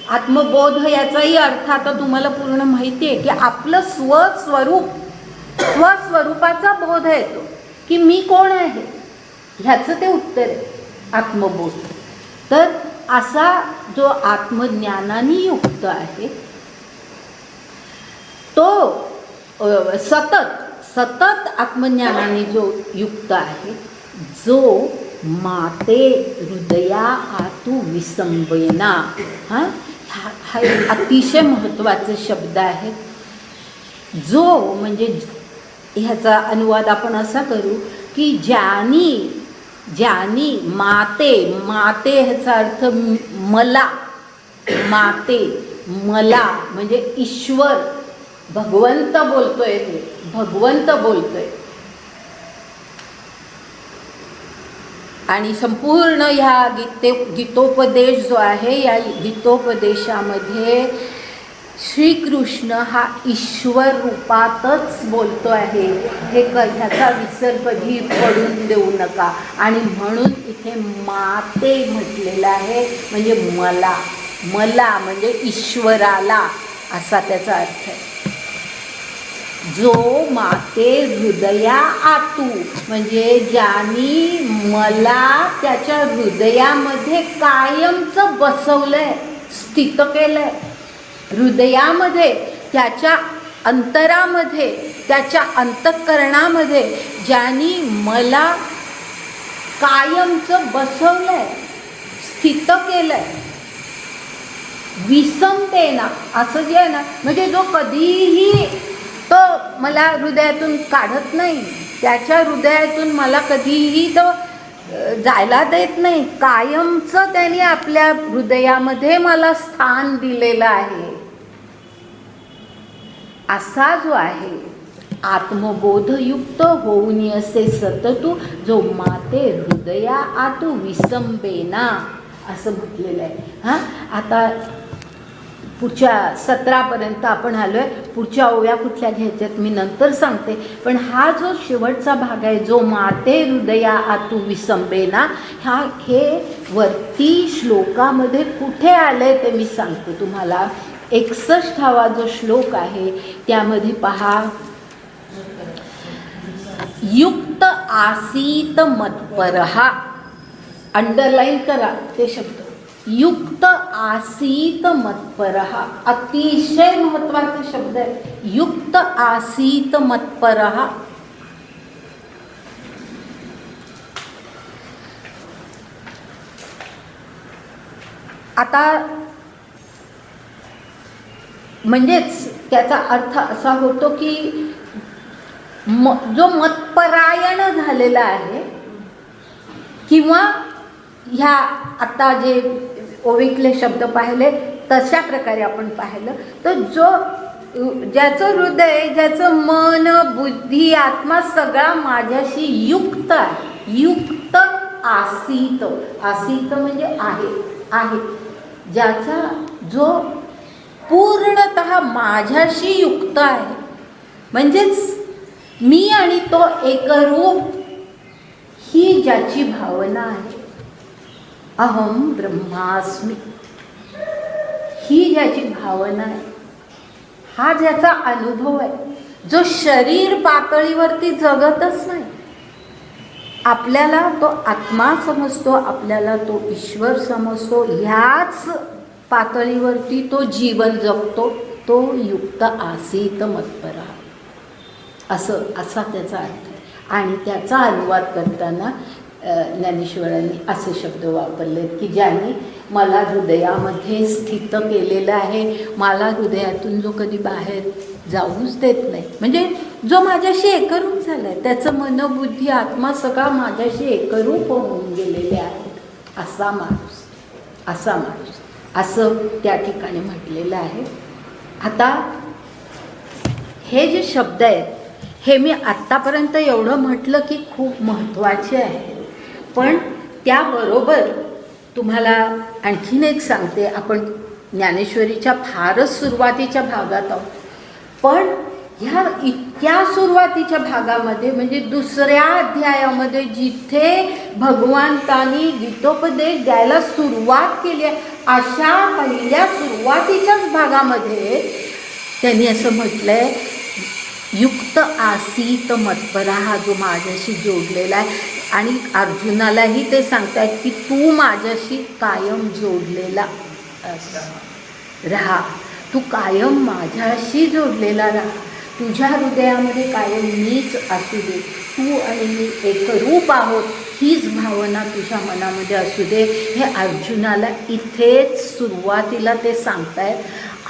आत्मबोध याचाही अर्थ आता तुम्हाला पूर्ण माहिती आहे की आपलं स्वस्वरूपाचा बोध येतो की मी कोण आहे ह्याचं ते उत्तर आहे आत्मबोध. तर असा जो आत्मज्ञानाने युक्त आहे तो सतत आत्मज्ञानाने जो युक्त आहे, जो माते हृदया आतू विसंबेना. हा अतिशय महत्त्वाचे शब्द आहे. जो म्हणजे ह्याचा अनुवाद आपण असा करू की ज्यानी माते ह्याचा अर्थ मला, माते मला म्हणजे ईश्वर भगवंत बोलतोय, ते भगवंत बोलतोय. आणि संपूर्ण ह्या गीतोपदेश जो आहे, या गीतोपदेशामध्ये श्रीकृष्ण हा ईश्वर रूपातच बोलतो आहे. ह्याचा विसर कधी पडून देऊ नका. आणि म्हणून इथे माते म्हटलेलं आहे, म्हणजे मला म्हणजे ईश्वराला असा त्याचा अर्थ आहे. जो माते हृदया आतू, म्हणजे ज्यानी मला त्याच्या हृदयामध्ये कायमचं बसवलंय, स्थित केलंय. हृदयामध्ये, त्याच्या अंतरामध्ये, त्याच्या अंतःकरणामध्ये ज्यानी मला कायमचं बसवलंय, स्थित केलंय. विसमतेना असं जे आहे ना, म्हणजे जो कधीही तो मला हृदयातून काढत नाही, त्याच्या हृदयातून मला कधीही तो जायला देत नाही. कायमचं त्यांनी आपल्या हृदयामध्ये मला स्थान दिलेलं आहे. असा जो आहे आत्मबोधयुक्त होऊन असे सततू, जो माते हृदया आतू विसंबेना असं म्हटलेलं आहे. हां, आता पुढच्या 17पर्यंत आपण आलो आहे. पुढच्या ओव्या कुठल्या घ्यायच्यात मी नंतर सांगते. पण हा जो शेवटचा भाग आहे, जो माते हृदया आतू विसंबेना, हे वरती श्लोकामध्ये कुठे आलं आहे ते मी सांगते तुम्हाला. 61वा जो श्लोक आहे त्यामध्ये पहा, युक्त आसीत मत्परहा. अंडरलाईन करा ते शब्द, युक्त आसीत मत्परहा. अतिशय महत्वाचा शब्द आहे, युक्त आसीत मत्परहा. आता म्हणजेच त्याचा अर्थ असा होतो की जो मतपरायण झालेला आहे, किंवा ह्या आता जे ओवीतले शब्द पाहिले तशा प्रकारे आपण पाहिलं तर ज्याचं हृदय, ज्याचं मन, बुद्धी, आत्मा सगळा माझ्याशी युक्त आहे. युक्त आसीत, आसीत म्हणजे आहे, ज्याचा जो पूर्णतः माझ्याशी युक्त आहे, म्हणजेच मी आणि तो एकरूप, ही ज्याची भावना आहे. अहम ब्रह्मास्मी, ही ज्याची भावना आहे, हा ज्याचा अनुभव आहे, जो शरीर पातळीवरती जगतच नाही. आपल्याला तो आत्मा समजतो, आपल्याला तो ईश्वर समजतो, ह्याच पातळीवरती तो जीवन जगतो. तो युक्त आसीत मत्परा, असा त्याचा अर्थ आहे. आणि त्याचा अनुवाद करताना ज्ञानेश्वरांनी असे शब्द वापरलेत की ज्याने मला हृदयामध्ये स्थित केलेलं आहे, मला हृदयातून जो कधी बाहेर जाऊच देत नाही, म्हणजे जो माझ्याशी एकरूप झाला आहे, त्याचं मन, बुद्धी, आत्मा सगळा माझ्याशी एकरूप होऊन गेलेले आहेत. असा माणूस असं त्या ठिकाणी म्हटलेलं आहे. आता हे जे शब्द आहेत, हे मी आत्तापर्यंत एवढं म्हटलं की खूप महत्त्वाचे आहे. पण त्याबरोबर तुम्हाला आणखीन एक सांगते, आपण ज्ञानेश्वरीच्या फारच सुरुवातीच्या भागात आहोत, पण ह्या इतक्या सुरुवातीच्या भागामध्ये, म्हणजे 2ऱ्या अध्यायामध्ये जिथे भगवंतांनी गीतोपदेश द्यायला सुरुवात केली आहे, अशा पहिल्या सुरुवातीच्याच भागामध्ये त्यांनी असं म्हटलंय, युक्त आसीत मत्परा, हा जो माझ्याशी जोडलेला आहे. आणि अर्जुनालाही ते सांगतायत की तू माझ्याशी कायम जोडलेला राहा, तू कायम माझ्याशी जोडलेला राहा, तुझ्या हृदयामध्ये कायम मीच असू दे, तू आणि मी एकरूप आहोत, हीच भावना तुझ्या मनामध्ये असू दे. हे अर्जुनाला इथेच सुरुवातीला ते सांगतायत.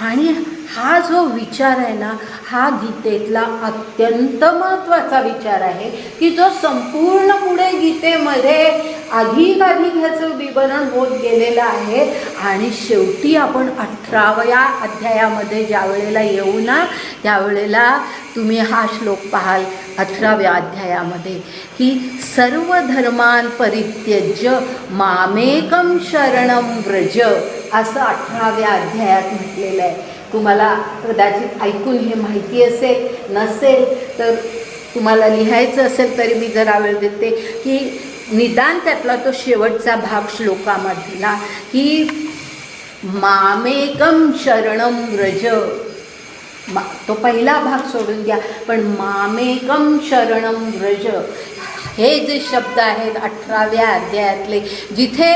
आणि हा जो विचार आहे ना, हा गीतेतला अत्यंत महत्त्वाचा विचार आहे की जो संपूर्ण पुढे गीतेमध्ये अधिक ह्याचं विवरण होत गेलेलं आहे. आणि शेवटी आपण 18व्या अध्यायामध्ये ज्या वेळेला येऊ ना, त्यावेळेला तुम्ही हा श्लोक पाहाल 18व्या अध्यायामध्ये, की सर्व धर्मान परित्यज्य मामेकम शरणम व्रज, असं 18व्या अध्यायात म्हटलेलं आहे. तुम्हाला कदाचित ऐकून हे माहिती असेल, नसेल तर तुम्हाला लिहायचं असेल तरी मी जरा वेळ देते, की निदान त्यातला तो शेवटचा भाग श्लोकामधला, की मामेकम शरणम व्रज, तो पहिला भाग सोडून द्या, पण मामेकम शरणम व्रज हे जे शब्द आहेत 18व्या अध्यायातले, जिथे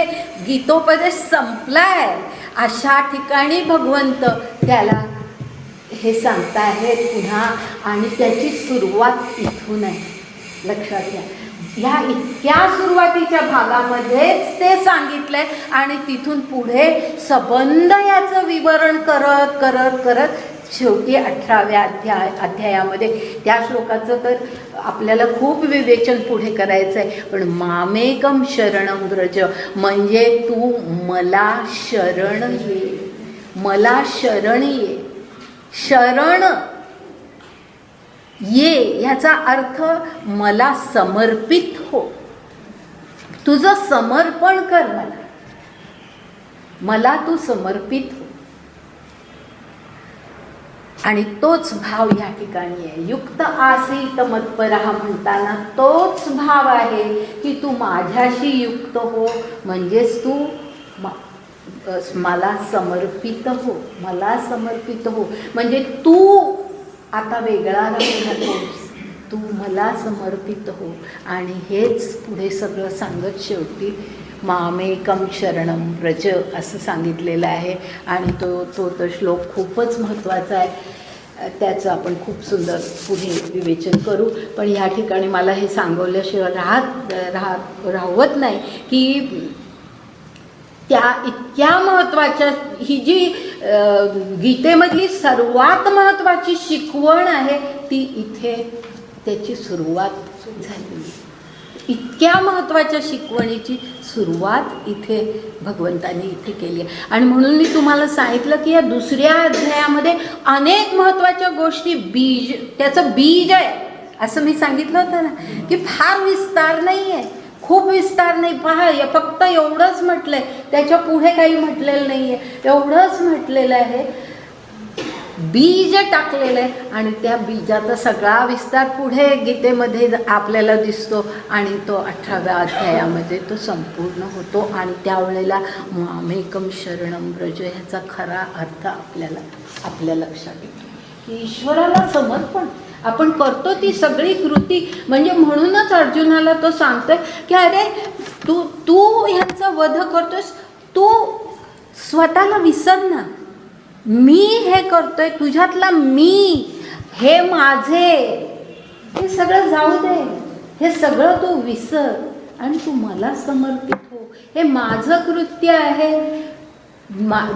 गीतोपदेश संपलाय अशा ठिकाणी भगवंत त्याला हे सांगताहेत पुन्हा. आणि त्याची सुरुवात इथून आहे, लक्षात घ्या. ह्या इतक्या सुरुवातीच्या भागामध्येच ते सांगितलंय आणि तिथून पुढे सबंध याचं विवरण करत करत करत शेवटी 18व्या अध्यायामध्ये त्या श्लोकाचं तर आपल्याला खूप विवेचन पुढे करायचं आहे. पण मामेकम शरणम व्रज म्हणजे तू मला शरण ये, मला शरण ये. शरण ये ह्याचा अर्थ मला समर्पित हो, तुझं समर्पण कर मला, मला तू समर्पित हो. आणि तोच भाव या ठिकाणी आहे. युक्त आसीत मत्परः म्हणताना तोच भाव आहे की तू माझ्याशी युक्त हो, म्हणजेच तू मला समर्पित हो, मला समर्पित हो. म्हणजे तू आता वेगळा राहू नकोस, तू मला समर्पित हो. आणि हेच पुढे सगळं सांगत शेवटी मामेकम शरणम व्रज असं सांगितलेलं आहे. आणि तो श्लोक खूपच महत्त्वाचा आहे, त्याचं आपण खूप सुंदर पुढे विवेचन करू. पण ह्या ठिकाणी मला हे सांगवल्याशिवाय राहवत नाही की त्या इतक्या महत्त्वाच्या, ही जी गीतेमधली सर्वात महत्त्वाची शिकवण आहे ती इथे त्याची सुरुवात झाली. इतक्या महत्त्वाच्या शिकवणीची सुरुवात इथे भगवंतांनी इथे केली आहे. आणि म्हणून मी तुम्हाला सांगितलं की या दुसऱ्या अध्यायामध्ये अनेक महत्त्वाच्या गोष्टी त्याचं बीज आहे असं मी सांगितलं होतं ना, की फार विस्तार नाही आहे, खूप विस्तार नाही. पहा, फक्त एवढंच म्हटलंय, त्याच्या पुढे काही म्हटलेलं नाही आहे, एवढंच म्हटलेलं आहे, बीज टाकलेलं आहे. आणि त्या बीजाचा सगळा विस्तार पुढे गीतेमध्ये आपल्याला दिसतो आणि तो 18व्या अध्यायामध्ये तो संपूर्ण होतो. आणि त्यावेळेला मामेकम शरणम व्रज ह्याचा खरा अर्थ आपल्या लक्षात येतो की ईश्वराला समर्पण आपण करतो ती सगळी कृती. म्हणजे म्हणूनच अर्जुनाला तो सांगतोय की अरे तू ह्यांचा वध करतोस, तू स्वतःला विसर ना, मी हे करतोय, तुझ्यातला मी, हे माझे, हे सगळं जाऊ दे, हे सगळं तू विसर आणि तू मला समर्पित हो. हे माझं कृत्य आहे,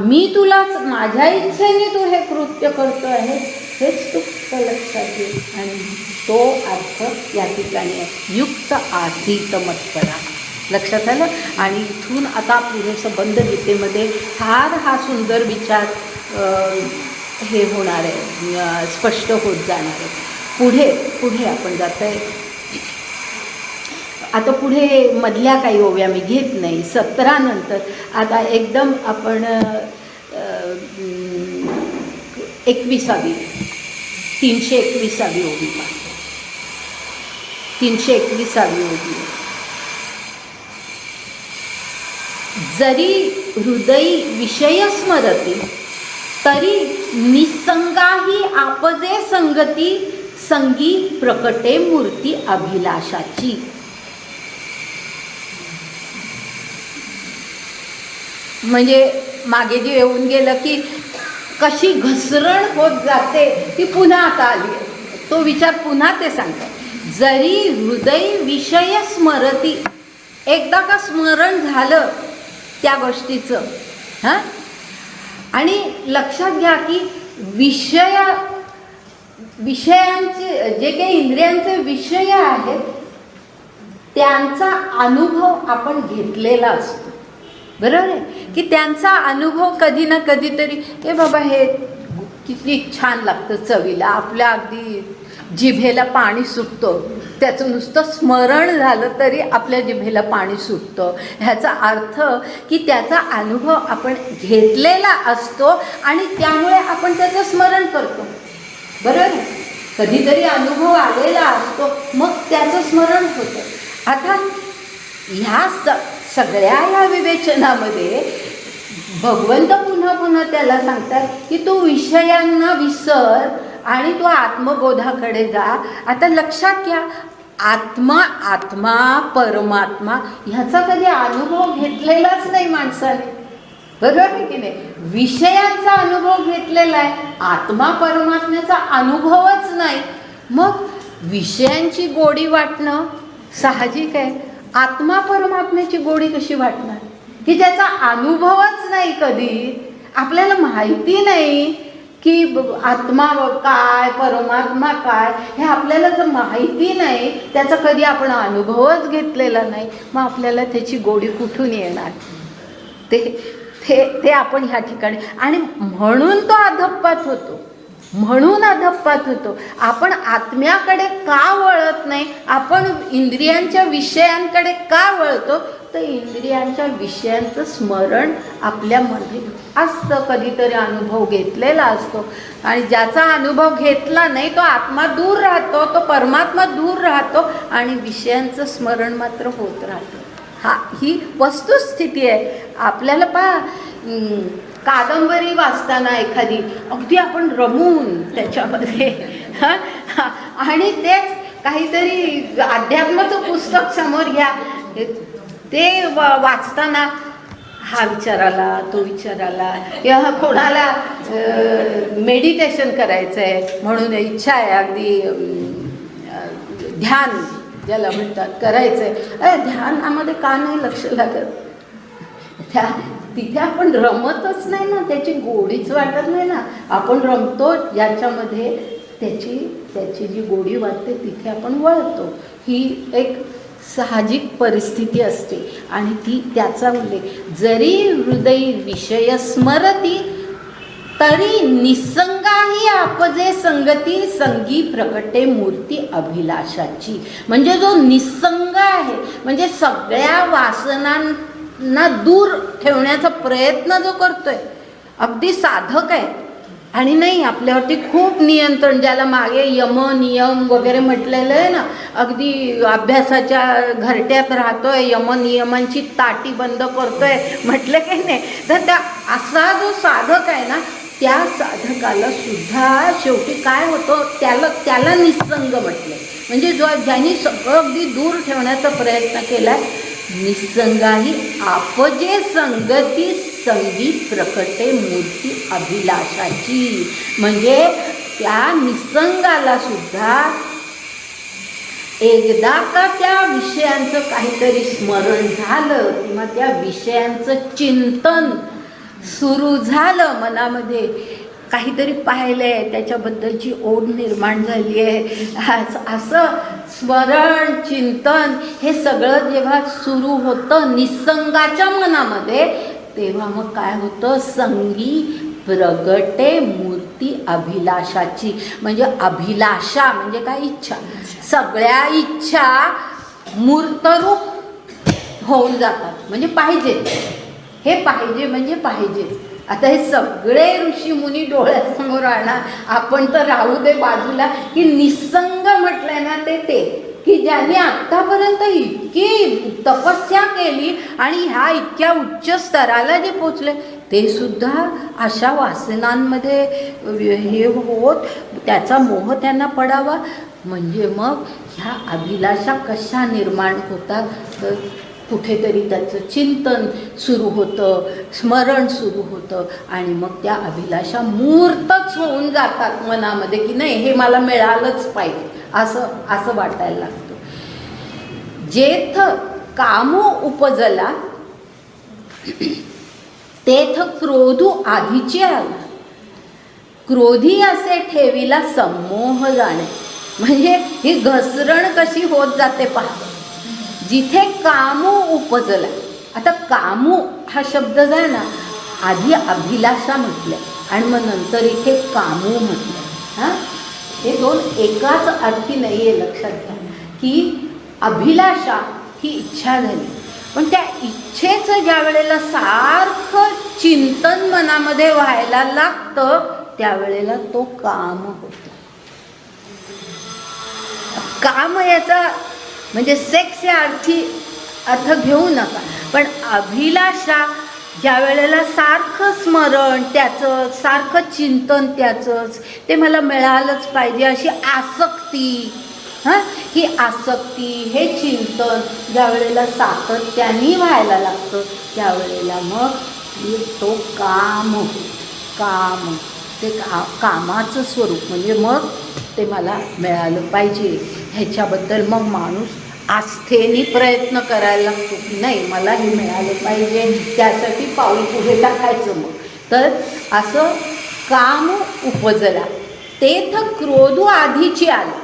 मी तुला माझ्या इच्छेने तू हे कृत्य करतो आहे, हेच तू लक्षात घे. आणि तो अर्थ या ठिकाणी आहे, युक्त आसीत मत्परा. लक्षात आलं. आणि इथून आता पुढे संबंध गीतेमध्ये फार हा सुंदर विचार हे होणार आहे, स्पष्ट होत जाणार आहे. पुढे आपण जात आहे. आता पुढे मधल्या काही ओव्या मी घेत नाही, 17 नंतर आता एकदम आपण 21वी 321वी ओवी पाहतो. 321वी ओवी. जरी हृदयी विषय स्मरती तरी निसंगाही आपजे संगती, संगी प्रकटे मूर्ती अभिलाषाची. म्हणजे मागे जे येऊन गेलं की कशी घसरण होत जाते ती पुन्हा आता आली, तो विचार पुन्हा ते सांगतात. जरी हृदय विषय स्मरती, एकदा का स्मरण झालं त्या गोष्टीचं, हां, आणि लक्षात घ्या की विषयांचे जे काही इंद्रियांचे विषय आहेत त्यांचा अनुभव आपण घेतलेला असतो, बरोबर आहे की त्यांचा अनुभव कधी ना कधीतरी, हे बाबा हे किती छान लागतं चवीला, आपल्या अगदी जिभेला पाणी सुटतं, त्याचं नुसतं स्मरण झालं तरी आपल्या जिभेला पाणी सुटतं. ह्याचा अर्थ की त्याचा अनुभव आपण घेतलेला असतो आणि त्यामुळे आपण त्याचं स्मरण करतो, बरोबर आहे. कधीतरी अनुभव आलेला असतो, मग त्याचं स्मरण होतं. आता ह्या सगळ्या ह्या विवेचनामध्ये भगवंत पुन्हा पुन्हा त्याला सांगतात की तू विषयांना विसर आणि तू आत्मबोधाकडे जा. आता लक्षात घ्या, आत्मा परमात्मा ह्याचा कधी अनुभव घेतलेलाच नाही माणसाने, बरोबर आहे की नाही. विषयांचा अनुभव घेतलेला आहे, आत्मा परमात्म्याचा अनुभवच नाही. मग विषयांची गोडी वाटणं साहजिक आहे, आत्मा परमात्म्याची गोडी कशी वाटणार की ज्याचा अनुभवच नाही, कधी आपल्याला माहिती नाही की आत्मा काय परमात्मा काय, हे आपल्याला जर माहिती नाही, त्याचा कधी आपण अनुभवच घेतलेला नाही, मग आपल्याला त्याची गोडी कुठून येणार. ते आपण ह्या ठिकाणी, आणि म्हणून तो अधप्पात होतो, म्हणून अधप्पात होतो. आपण आत्म्याकडे का वळत नाही, आपण इंद्रियांच्या विषयांकडे का वळतो, तर इंद्रियांच्या विषयांचं स्मरण आपल्यामध्ये असतं, कधीतरी अनुभव घेतलेला असतो. आणि ज्याचा अनुभव घेतला नाही तो आत्मा दूर राहतो, तो परमात्मा दूर राहतो आणि विषयांचं स्मरण मात्र होत राहतं. ही वस्तुस्थिती आहे. आपल्याला कादंबरी वाचताना एखादी अगदी आपण रमून त्याच्यामध्ये आणि तेच काहीतरी अध्यात्माचं पुस्तक समोर घ्या, ते वाचताना हा विचार आला, तो विचार आला, किंवा कोणाला मेडिटेशन करायचं आहे म्हणून इच्छा आहे, अगदी ध्यान ज्याला म्हणतात करायचं आहे, ध्यानामध्ये का नाही लक्ष लागत, तिथे आपण रमतच नाही ना, त्याची गोडीच वाटत नाही ना. आपण रमतो ज्याच्यामध्ये त्याची जी गोडी वाटते तिथे आपण वळतो. ही एक साहजिक परिस्थिती असते आणि ती त्याचा उल्लेख, जरी हृदय विषय स्मरती तरी निसंगाही आपजे संगती संगी प्रकटे मूर्ती अभिलाषाची. म्हणजे जो निसंग आहे, म्हणजे सगळ्या वासनांना दूर ठेवण्याचा प्रयत्न जो करतोय, अगदी साधक आहे आणि नाही आपल्यावरती खूप नियंत्रण, ज्याला मागे यम नियम वगैरे म्हटलेलं आहे ना, अगदी अभ्यासाच्या घरट्यात राहतोय, यम नियमांची ताटी बंद करतोय म्हटलं काही नाही. तर त्या असा जो साधक आहे ना, त्या साधकाला सुद्धा शेवटी काय होतं, त्याला निसंग म्हटलं. म्हणजे ज्यांनी सगळं अगदी दूर ठेवण्याचा प्रयत्न केला, निसंगाही आपजे संगती संगी प्रकटे मूर्ती अभिलाषाची. म्हणजे त्या निसंगाला सुद्धा एकदा का त्या विषयांचं काहीतरी स्मरण झालं किंवा त्या विषयांचं चिंतन सुरू झालं, मनामध्ये काहीतरी पाहिलंय, त्याच्याबद्दलची ओढ निर्माण झाली आहे, असं स्मरण चिंतन हे सगळं जेव्हा सुरू होतं निसंगाच्या मनामध्ये, तेव्हा मग काय होतं, संगी प्रगटे मूर्ती अभिलाषाची. म्हणजे अभिलाषा म्हणजे काय, इच्छा, सगळ्या इच्छा मूर्तरूप होऊन जातात. म्हणजे पाहिजे, हे पाहिजे म्हणजे पाहिजे. आता हे सगळे ऋषी मुनी डोळ्यासमोर आणा, आपण तर राहू दे बाजूला, की निसंग म्हटलंय ना ते की ज्यांनी आत्तापर्यंत इतकी तपस्या केली आणि ह्या इतक्या उच्च स्तराला जे पोचले, ते सुद्धा अशा वासनांमध्ये हे होत त्याचा मोह त्यांना पडावा. म्हणजे मग ह्या अभिलाषा कशा निर्माण होतात, तर कुठेतरी त्याचं चिंतन सुरू होतं, स्मरण सुरू होतं आणि मग त्या अभिलाषा मूर्तच होऊन जातात मनामध्ये, की नाही हे मला मिळालंच पाहिजे असं वाटायला लागतं. जेथ कामो उपजला तेथ क्रोधू आधीचे आला, क्रोधी असे ठेविला संमोह जाणे. म्हणजे ही घसरण कशी होत जाते पहा. जिथे कामू उपजला. आता कामू हा शब्द जो आहे ना, आधी अभिलाषा म्हटलं आणि मग नंतर इथे कामू म्हटलं. हां, हे दोन एकाच अर्थी नाही आहे, लक्षात घ्या. की अभिलाषा ही इच्छा झाली, पण त्या इच्छेचं ज्या वेळेला सारखं चिंतन मनामध्ये व्हायला लागतं त्यावेळेला तो काम होतो. काम याचा म्हणजे सेक्स या अर्थ घेऊ नका, पण अभिलाषा ज्या वेळेला सारखं स्मरण त्याचं, सारखं चिंतन त्याचंच, ते मला मिळालंच पाहिजे अशी आसक्ती, हां, ही आसक्ती, हे चिंतन ज्या वेळेला सातत्याने व्हायला लागतं त्यावेळेला मग तो काम होतो. काम ते कामाचं स्वरूप म्हणजे मग ते मला मिळालं पाहिजे ह्याच्याबद्दल मग माणूस आस्थेने प्रयत्न करायला लागतो की नाही मला हे मिळालं पाहिजे, त्यासाठी पाऊल पुढे टाकायचं. मग तर असं काम उपजला. तेथ क्रोध आधीची आला.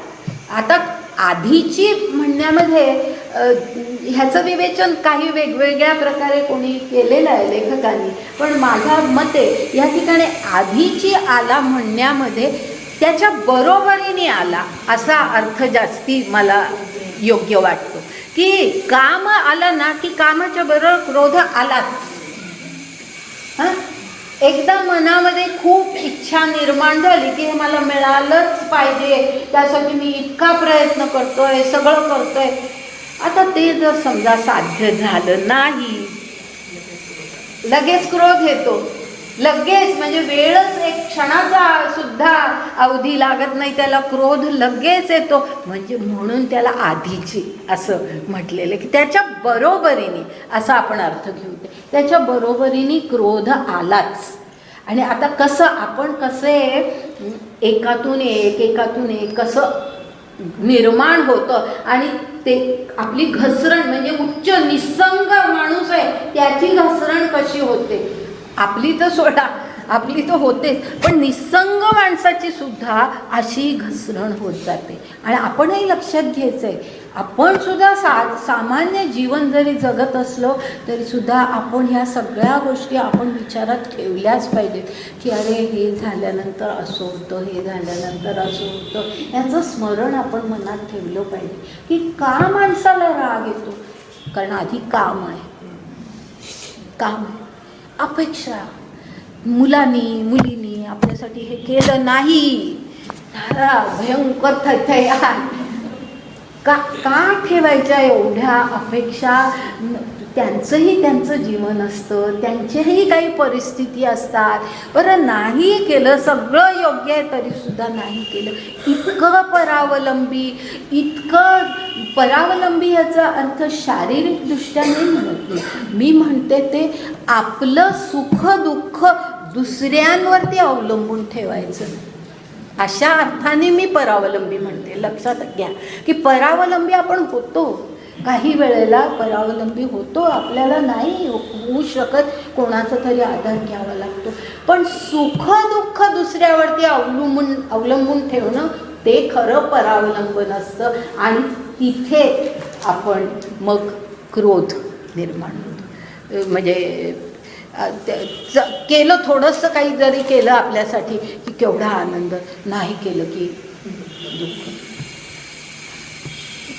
आता आधीची म्हणण्यामध्ये ह्याचं विवेचन काही वेगवेगळ्या प्रकारे कोणी केलेलं आहे लेखकांनी, पण माझ्या मते या ठिकाणी आधीची आला म्हणण्यामध्ये त्याच्या बरोबरीने आला असा अर्थ जास्ती मला योग्य वाटतो. की काम आलं ना की कामाच्या बरोबर क्रोध आलाच. हां, एकदा मनामध्ये खूप इच्छा निर्माण झाली की हे मला मिळालंच पाहिजे, त्यासाठी मी इतका प्रयत्न करतोय, सगळं करतोय. आता ते जर समजा साध्य झालं नाही, लगेच क्रोध येतो. लगेच म्हणजे वेळच एक क्षणाचा सुद्धा अवधी लागत नाही त्याला क्रोध लगेच येतो. म्हणजे म्हणून त्याला आधीची असं म्हटलेलं की त्याच्या बरोबरीने असा आपण अर्थ घेऊ. त्याच्या बरोबरीने क्रोध आलाच. आणि आता कसं आपण कसे एकातून एक कसं निर्माण होतं आणि ते आपली घसरण म्हणजे उच्च निसंग माणूस आहे त्याची घसरण कशी होते. आपली तर सोडा, आपली तर होतेच, पण निसंग माणसाची सुद्धा अशी घसरण होत जाते. आणि आपणही लक्षात घ्यायचं आहे, आपण सुद्धा सामान्य जीवन जरी जगत असलो तरी सुद्धा आपण ह्या सगळ्या गोष्टी आपण विचारात ठेवल्याच पाहिजेत. की अरे हे झाल्यानंतर असं होतं, हे झाल्यानंतर असं होतं, याचं स्मरण आपण मनात ठेवलं पाहिजे. की का माणसाला राग येतो? कारण आधी काम आहे, काम आहे, अपेक्षा. मुलींनी आपल्यासाठी हे केलं नाही, भयंकर थैथया. का ठेवायच्या एवढ्या अपेक्षा? त्यांचं जीवन असतं, त्यांच्याही काही परिस्थिती असतात. बरं नाही केलं, सगळं योग्य आहे तरीसुद्धा नाही केलं, इतकं परावलंबी याचा अर्थ शारीरिकदृष्ट्या नाही म्हणत मी. मी म्हणते ते आपलं सुख दुःख दुसऱ्यांवरती अवलंबून ठेवायचं नाही. अशा अर्थाने मी परावलंबी म्हणते. लक्षात घ्या की परावलंबी आपण होतो, काही वेळेला परावलंबी होतो, आपल्याला नाही होऊ शकत, कोणाचा तरी आधार घ्यावा लागतो. पण सुख दुःख दुसऱ्यावरती अवलंबून ठेवणं ते खरं परावलंबन असतं. आणि तिथे आपण मग क्रोध निर्माण होतो. म्हणजे केलं थोडंसं काही जरी केलं आपल्यासाठी की केवढा आनंद, नाही केलं की दुःख.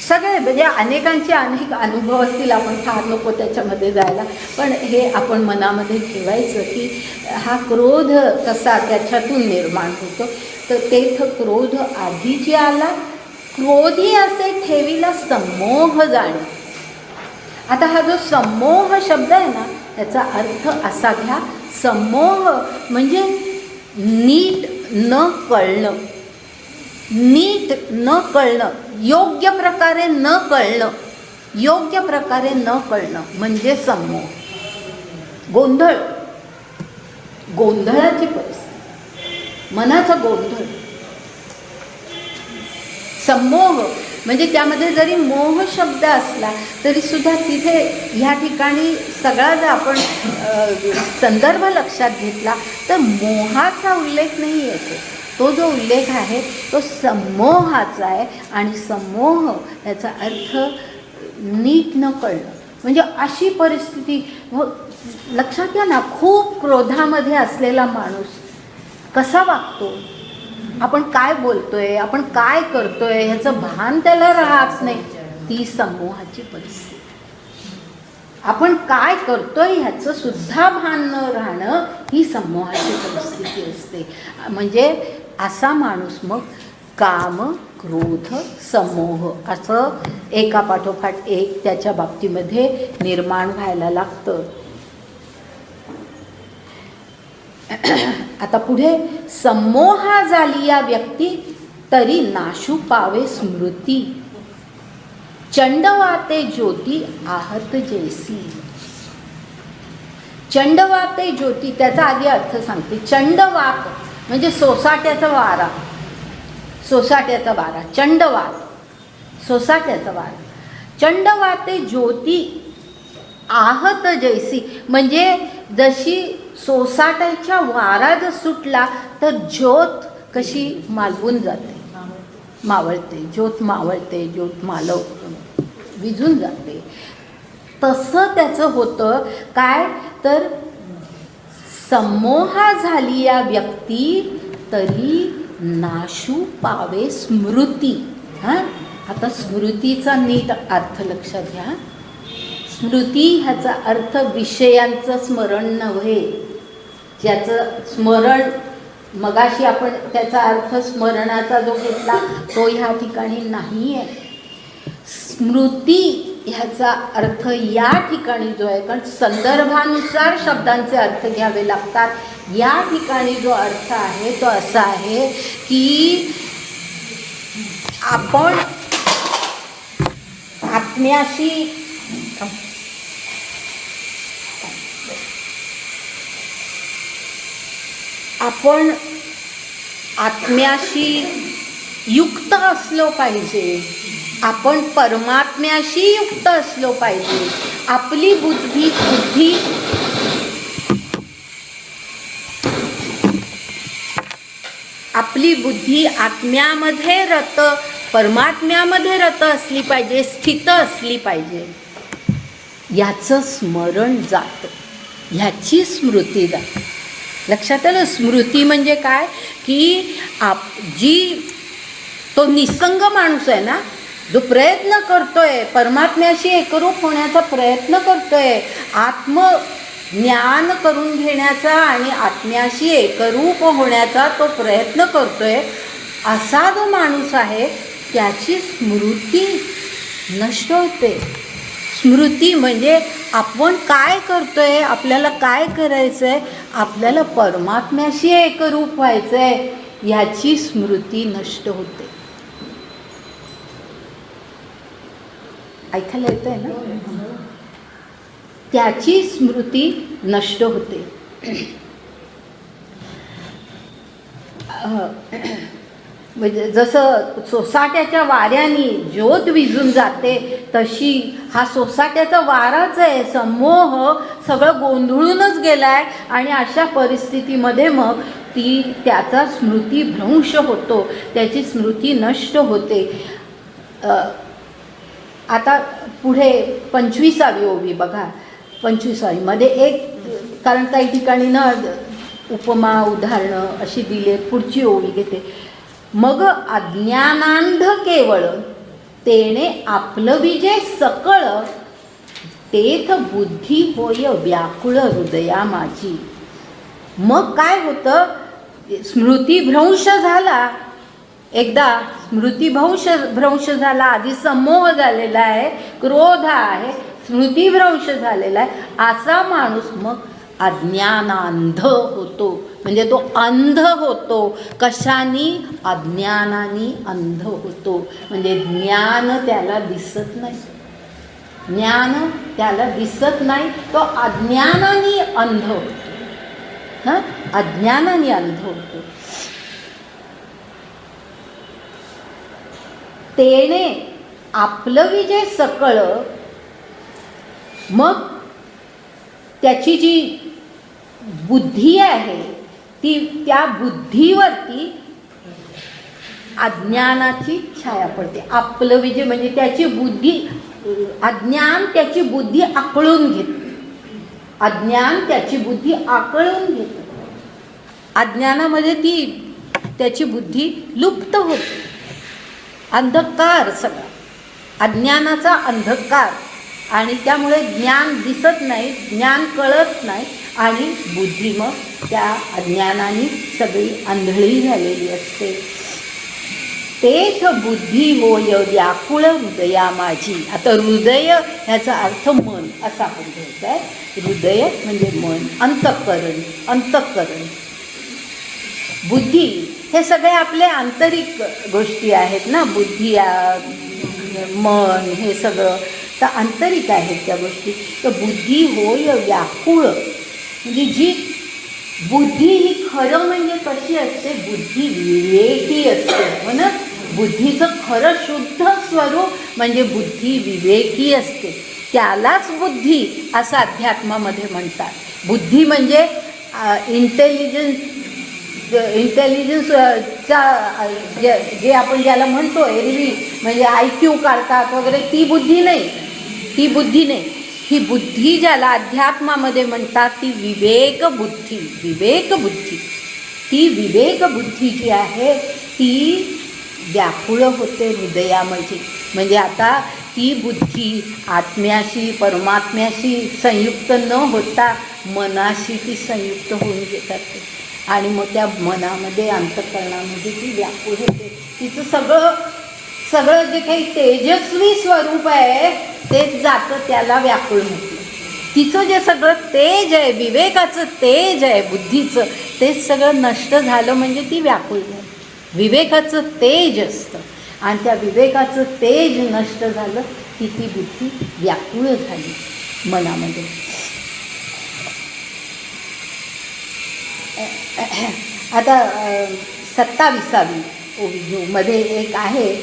सगळे म्हणजे अनेकांचे अनेक अनुभव असतील, आपण फार नको त्याच्यामध्ये जायला, पण हे आपण मनामध्ये ठेवायचं की हा क्रोध कसा त्याच्यातून निर्माण होतो. तर तेथ क्रोध आधीची आला, क्रोधी असे ठेवीला संमोह जाणे. आता हा जो संमोह शब्द आहे ना त्याचा अर्थ असा घ्या, संमोह म्हणजे नीट न कळणं, नीट न कळणं, योग्य प्रकारे न कळणं, योग्य प्रकारे न कळणं म्हणजे संमोह. गोंधळ, गोंधळाची परिस्थिती, मनाचा गोंधळ. संमोह म्हणजे त्यामध्ये जरी मोह शब्द असला तरी सुद्धा तिथे ह्या ठिकाणी सगळा जर आपण संदर्भ लक्षात घेतला तर मोहाचा उल्लेख नाही येतो. तो जो उल्लेख आहे तो संमोहाचा आहे. आणि संमोह याचा अर्थ नीट न कळणं, म्हणजे अशी परिस्थिती. लक्षात घ्या ना, खूप क्रोधामध्ये असलेला माणूस कसा वागतो, आपण काय बोलतोय, आपण काय करतोय ह्याचं भान त्याला राहत नाही. ती समूहाची परिस्थिती. आपण काय करतोय ह्याचं सुद्धा भान न राहणं ही समूहाची परिस्थिती असते. म्हणजे असा माणूस मग काम, क्रोध, समोह असं एकापाठोपाठ एक त्याच्या बाबतीमध्ये निर्माण व्हायला लागतं. आता पुढे, समोहा झाली या व्यक्ती तरी नाशू पावे स्मृती, चंडवाते ज्योती आहत जैसी. चंडवाते ज्योती त्याचा आधी अर्थ सांगते. चंडवात म्हणजे सोसाट्याचा वारा, सोसाट्याचा वारा, चंडवात सोसाट्याचा वारा. चंडवाते ज्योती आहत जैसी म्हणजे जशी सोसाट्याच्या वारा जर सुटला तर ज्योत कशी मालवून जाते, मावळते, ज्योत मावळते, ज्योत विझून जाते. तसं त्याचं होतं. काय तर समोहा झाली या व्यक्ती तरी नाशू पावे स्मृती. हां, आता स्मृतीचा नीट अर्थ लक्षात घ्या. स्मृती ह्याचा अर्थ विषयांचं स्मरण नव्हे, ज्याचं स्मरण मगाशी आपण त्याचा अर्थ स्मरणाचा जो घेतला तो ह्या ठिकाणी नाही आहे. स्मृती ह्याचा अर्थ या ठिकाणी जो आहे, कारण संदर्भानुसार शब्दांचे अर्थ घ्यावे लागतात. या ठिकाणी जो अर्थ आहे तो असा आहे की आपण आत्म्याशी युक्त असलो पाहिजे, आपण परमात्म्याशी युक्त असलो पाहिजे. आपली बुद्धी आत्म्यामध्ये रत, परमात्म्यामध्ये रत असली पाहिजे, स्थित असली पाहिजे. याचं स्मरण जातं, ह्याची स्मृती जाते. लक्षात आलं. स्मृती म्हणजे काय की तो निसंग माणूस आहे ना, जो प्रयत्न करतोय, परमात्म्याशी एकरूप होण्याचा प्रयत्न करतोय, आत्मज्ञान करून घेण्याचा आणि आत्म्याशी एकरूप होण्याचा तो प्रयत्न करतोय, असा जो माणूस आहे त्याची स्मृती नष्ट होते. स्मृती म्हणजे आपण काय करतोय, आपल्याला काय करायचंय, आपल्याला परमात्म्याशी एकरूप व्हायचंय, याची स्मृती नष्ट होते. ऐकायला येतंय ना? त्याची स्मृती नष्ट होते. म्हणजे जसं सोसाट्याच्या वाऱ्याने ज्योत विझून जाते तशी हा सोसाट्याचा वाराच आहे. समूह सगळं गोंधळूनच गेलाय आणि अशा परिस्थितीमध्ये मग त्याचा स्मृतीभ्रंश होतो, त्याची स्मृती नष्ट होते. आता पुढे 25वी ओवी बघा. 25वी मध्ये एक, कारण काही ठिकाणी ना उपमा उदाहरणं अशी दिले. पुढची ओवी घेते. मग अज्ञानांध केवळ तेने आपलं विजय सकळ, तेथ बुद्धी होय व्याकुळ हृदया माझी. मग काय होतं, स्मृतीभ्रंश झाला. एकदा स्मृतीभ्रंश झाला, आधी समोह झालेला आहे, क्रोध आहे, स्मृतीभ्रंश झालेला आहे. असा माणूस मग अज्ञानांध होतो. म्हणजे तो अंध होतो. कशानी? अज्ञानाने अंध होतो. म्हणजे ज्ञान त्याला दिसत नाही, ज्ञान त्याला दिसत नाही, तो अज्ञानाने अंध होतो. हां, अज्ञानाने अंध होतो. तेने आपलं विजय सकळ, मग त्याची जी बुद्धी आहे त्या बुद्धीवरती अज्ञानाची छाया पडते. आपलं विजय म्हणजे त्याची बुद्धी अज्ञान त्याची बुद्धी आकळून घेत. अज्ञान त्याची बुद्धी आकळून घेत. अज्ञानामध्ये त्याची बुद्धी लुप्त होते. अंधकार सगळा, अज्ञानाचा अंधकार, आणि त्यामुळे ज्ञान दिसत नाही, ज्ञान कळत नाही, आणि बुद्धी मग त्या अज्ञानाने सगळी आंधळी झालेली असते. तेथ बुद्धी होय व्याकुळ हृदया माझी. आता हृदय ह्याचा अर्थ मन असा आपण घ्यायचा आहे. हृदय म्हणजे मन, अंतःकरण. अंतःकरण, बुद्धी हे सगळे आपले आंतरिक गोष्टी आहेत ना. बुद्धी, मन हे सगळं तर आंतरिक आहेत त्या गोष्टी. तर बुद्धी होय व्याकुळ, म्हणजे जी बुद्धी ही खरं म्हणजे कशी असते, बुद्धी विवेकी असते. हो ना, बुद्धीचं खरं शुद्ध स्वरूप म्हणजे बुद्धी विवेकी असते. त्यालाच बुद्धी असं अध्यात्मामध्ये म्हणतात. बुद्धी म्हणजे इंटेलिजन्सचा जे आपण ज्याला म्हणतो एरवी, म्हणजे IQ काढतात वगैरे, ती बुद्धी नाही. ती बुद्धी नाही. ही बुद्धी ज्याला अध्यात्मामध्ये म्हणतात ती विवेक बुद्धी. विवेक बुद्धी, ती विवेक बुद्धी जी आहे ती व्याकुळ होते हृदयामध्ये. म्हणजे आता ती बुद्धी आत्म्याशी, परमात्म्याशी संयुक्त न होता मनाशी ती संयुक्त होऊन घेतात. आणि मग त्या मनामध्ये, अंतःकरणामध्ये ती व्याकुळ होते. तिचं सगळं जे काही तेजस्वी स्वरूप आहे तेच जातं, त्याला व्याकुळ म्हटलं. तिचं जे सगळं तेज आहे, विवेकाचं तेज आहे, बुद्धीचं, तेच सगळं नष्ट झालं म्हणजे ती व्याकुळ झाली. विवेकाचं तेज असतं, आणि त्या विवेकाचं तेज नष्ट झालं की ती बुद्धी व्याकुळ झाली मनामध्ये. आता 27वी ओवी मध्ये एक आहे,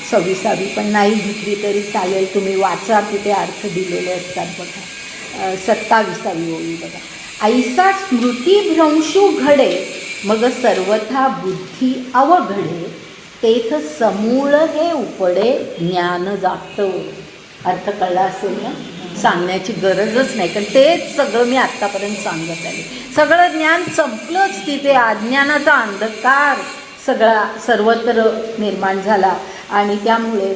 26वी पण नाही घेतली तरी चालेल, तुम्ही वाचा, तिथे अर्थ दिलेले असतात बघा. 27वी ओवी बघा. ऐसा स्मृतिभ्रंशू घडे मग सर्वथा बुद्धी अवघडे, तेथ समूळ हे उपडे ज्ञान जातं. अर्थ कळला असेल ना, सांगण्याची गरजच नाही, कारण तेच सगळं मी आत्तापर्यंत सांगत आले. सगळं ज्ञान संपलंच तिथे. अज्ञानाचा अंधकार सगळा सर्वत्र निर्माण झाला, आणि त्यामुळे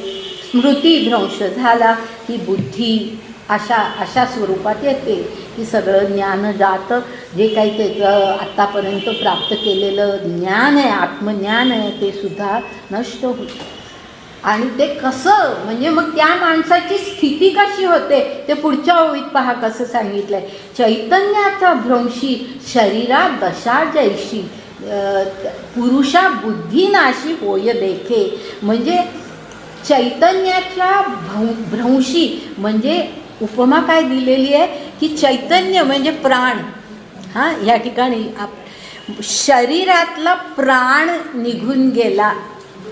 स्मृतिभ्रंश झाला की बुद्धी अशा स्वरूपात येते की सगळं ज्ञान जातं. जे काही त्याचं आत्तापर्यंत प्राप्त केलेलं ज्ञान आहे, आत्मज्ञान आहे, ते सुद्धा नष्ट होतं. आणि ते कसं, म्हणजे मग त्या माणसाची स्थिती कशी होते ते पुढच्या ओळीत पहा कसं सांगितलं आहे. चैतन्याचा भ्रंशी शरीरात दशा जैशी, पुरुषा बुद्धीनाशी होय देखे. म्हणजे चैतन्याच्या भ्रंशी म्हणजे उपमा काय दिलेली आहे की चैतन्य म्हणजे प्राण. हां, या ठिकाणी शरीरातला प्राण निघून गेला.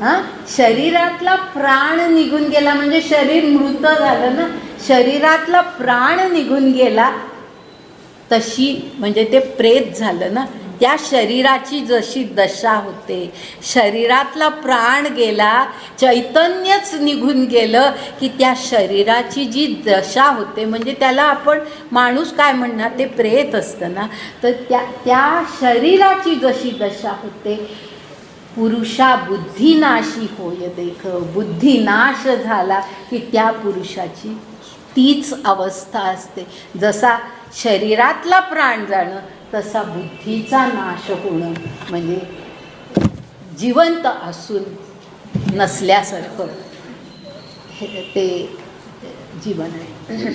हां, शरीरातला प्राण निघून गेला म्हणजे शरीर मृत झालं ना. शरीरातला प्राण निघून गेला तशी म्हणजे ते प्रेत झालं ना. त्या शरीराची जशी दशा होते, शरीरातला प्राण गेला, चैतन्यच निघून गेलं की त्या शरीराची जी दशा होते, म्हणजे त्याला आपण माणूस काय म्हणणार, ते प्रेत असतं ना. तर त्या शरीराची जशी दशा होते, पुरुषा बुद्धीनाशी होय देख. बुद्धिनाश झाला की त्या पुरुषाची तीच अवस्था असते. जसा शरीरातला प्राण जाणं तसा बुद्धीचा नाश होणं, म्हणजे जिवंत असून नसल्यासारखं ते जीवन आहे.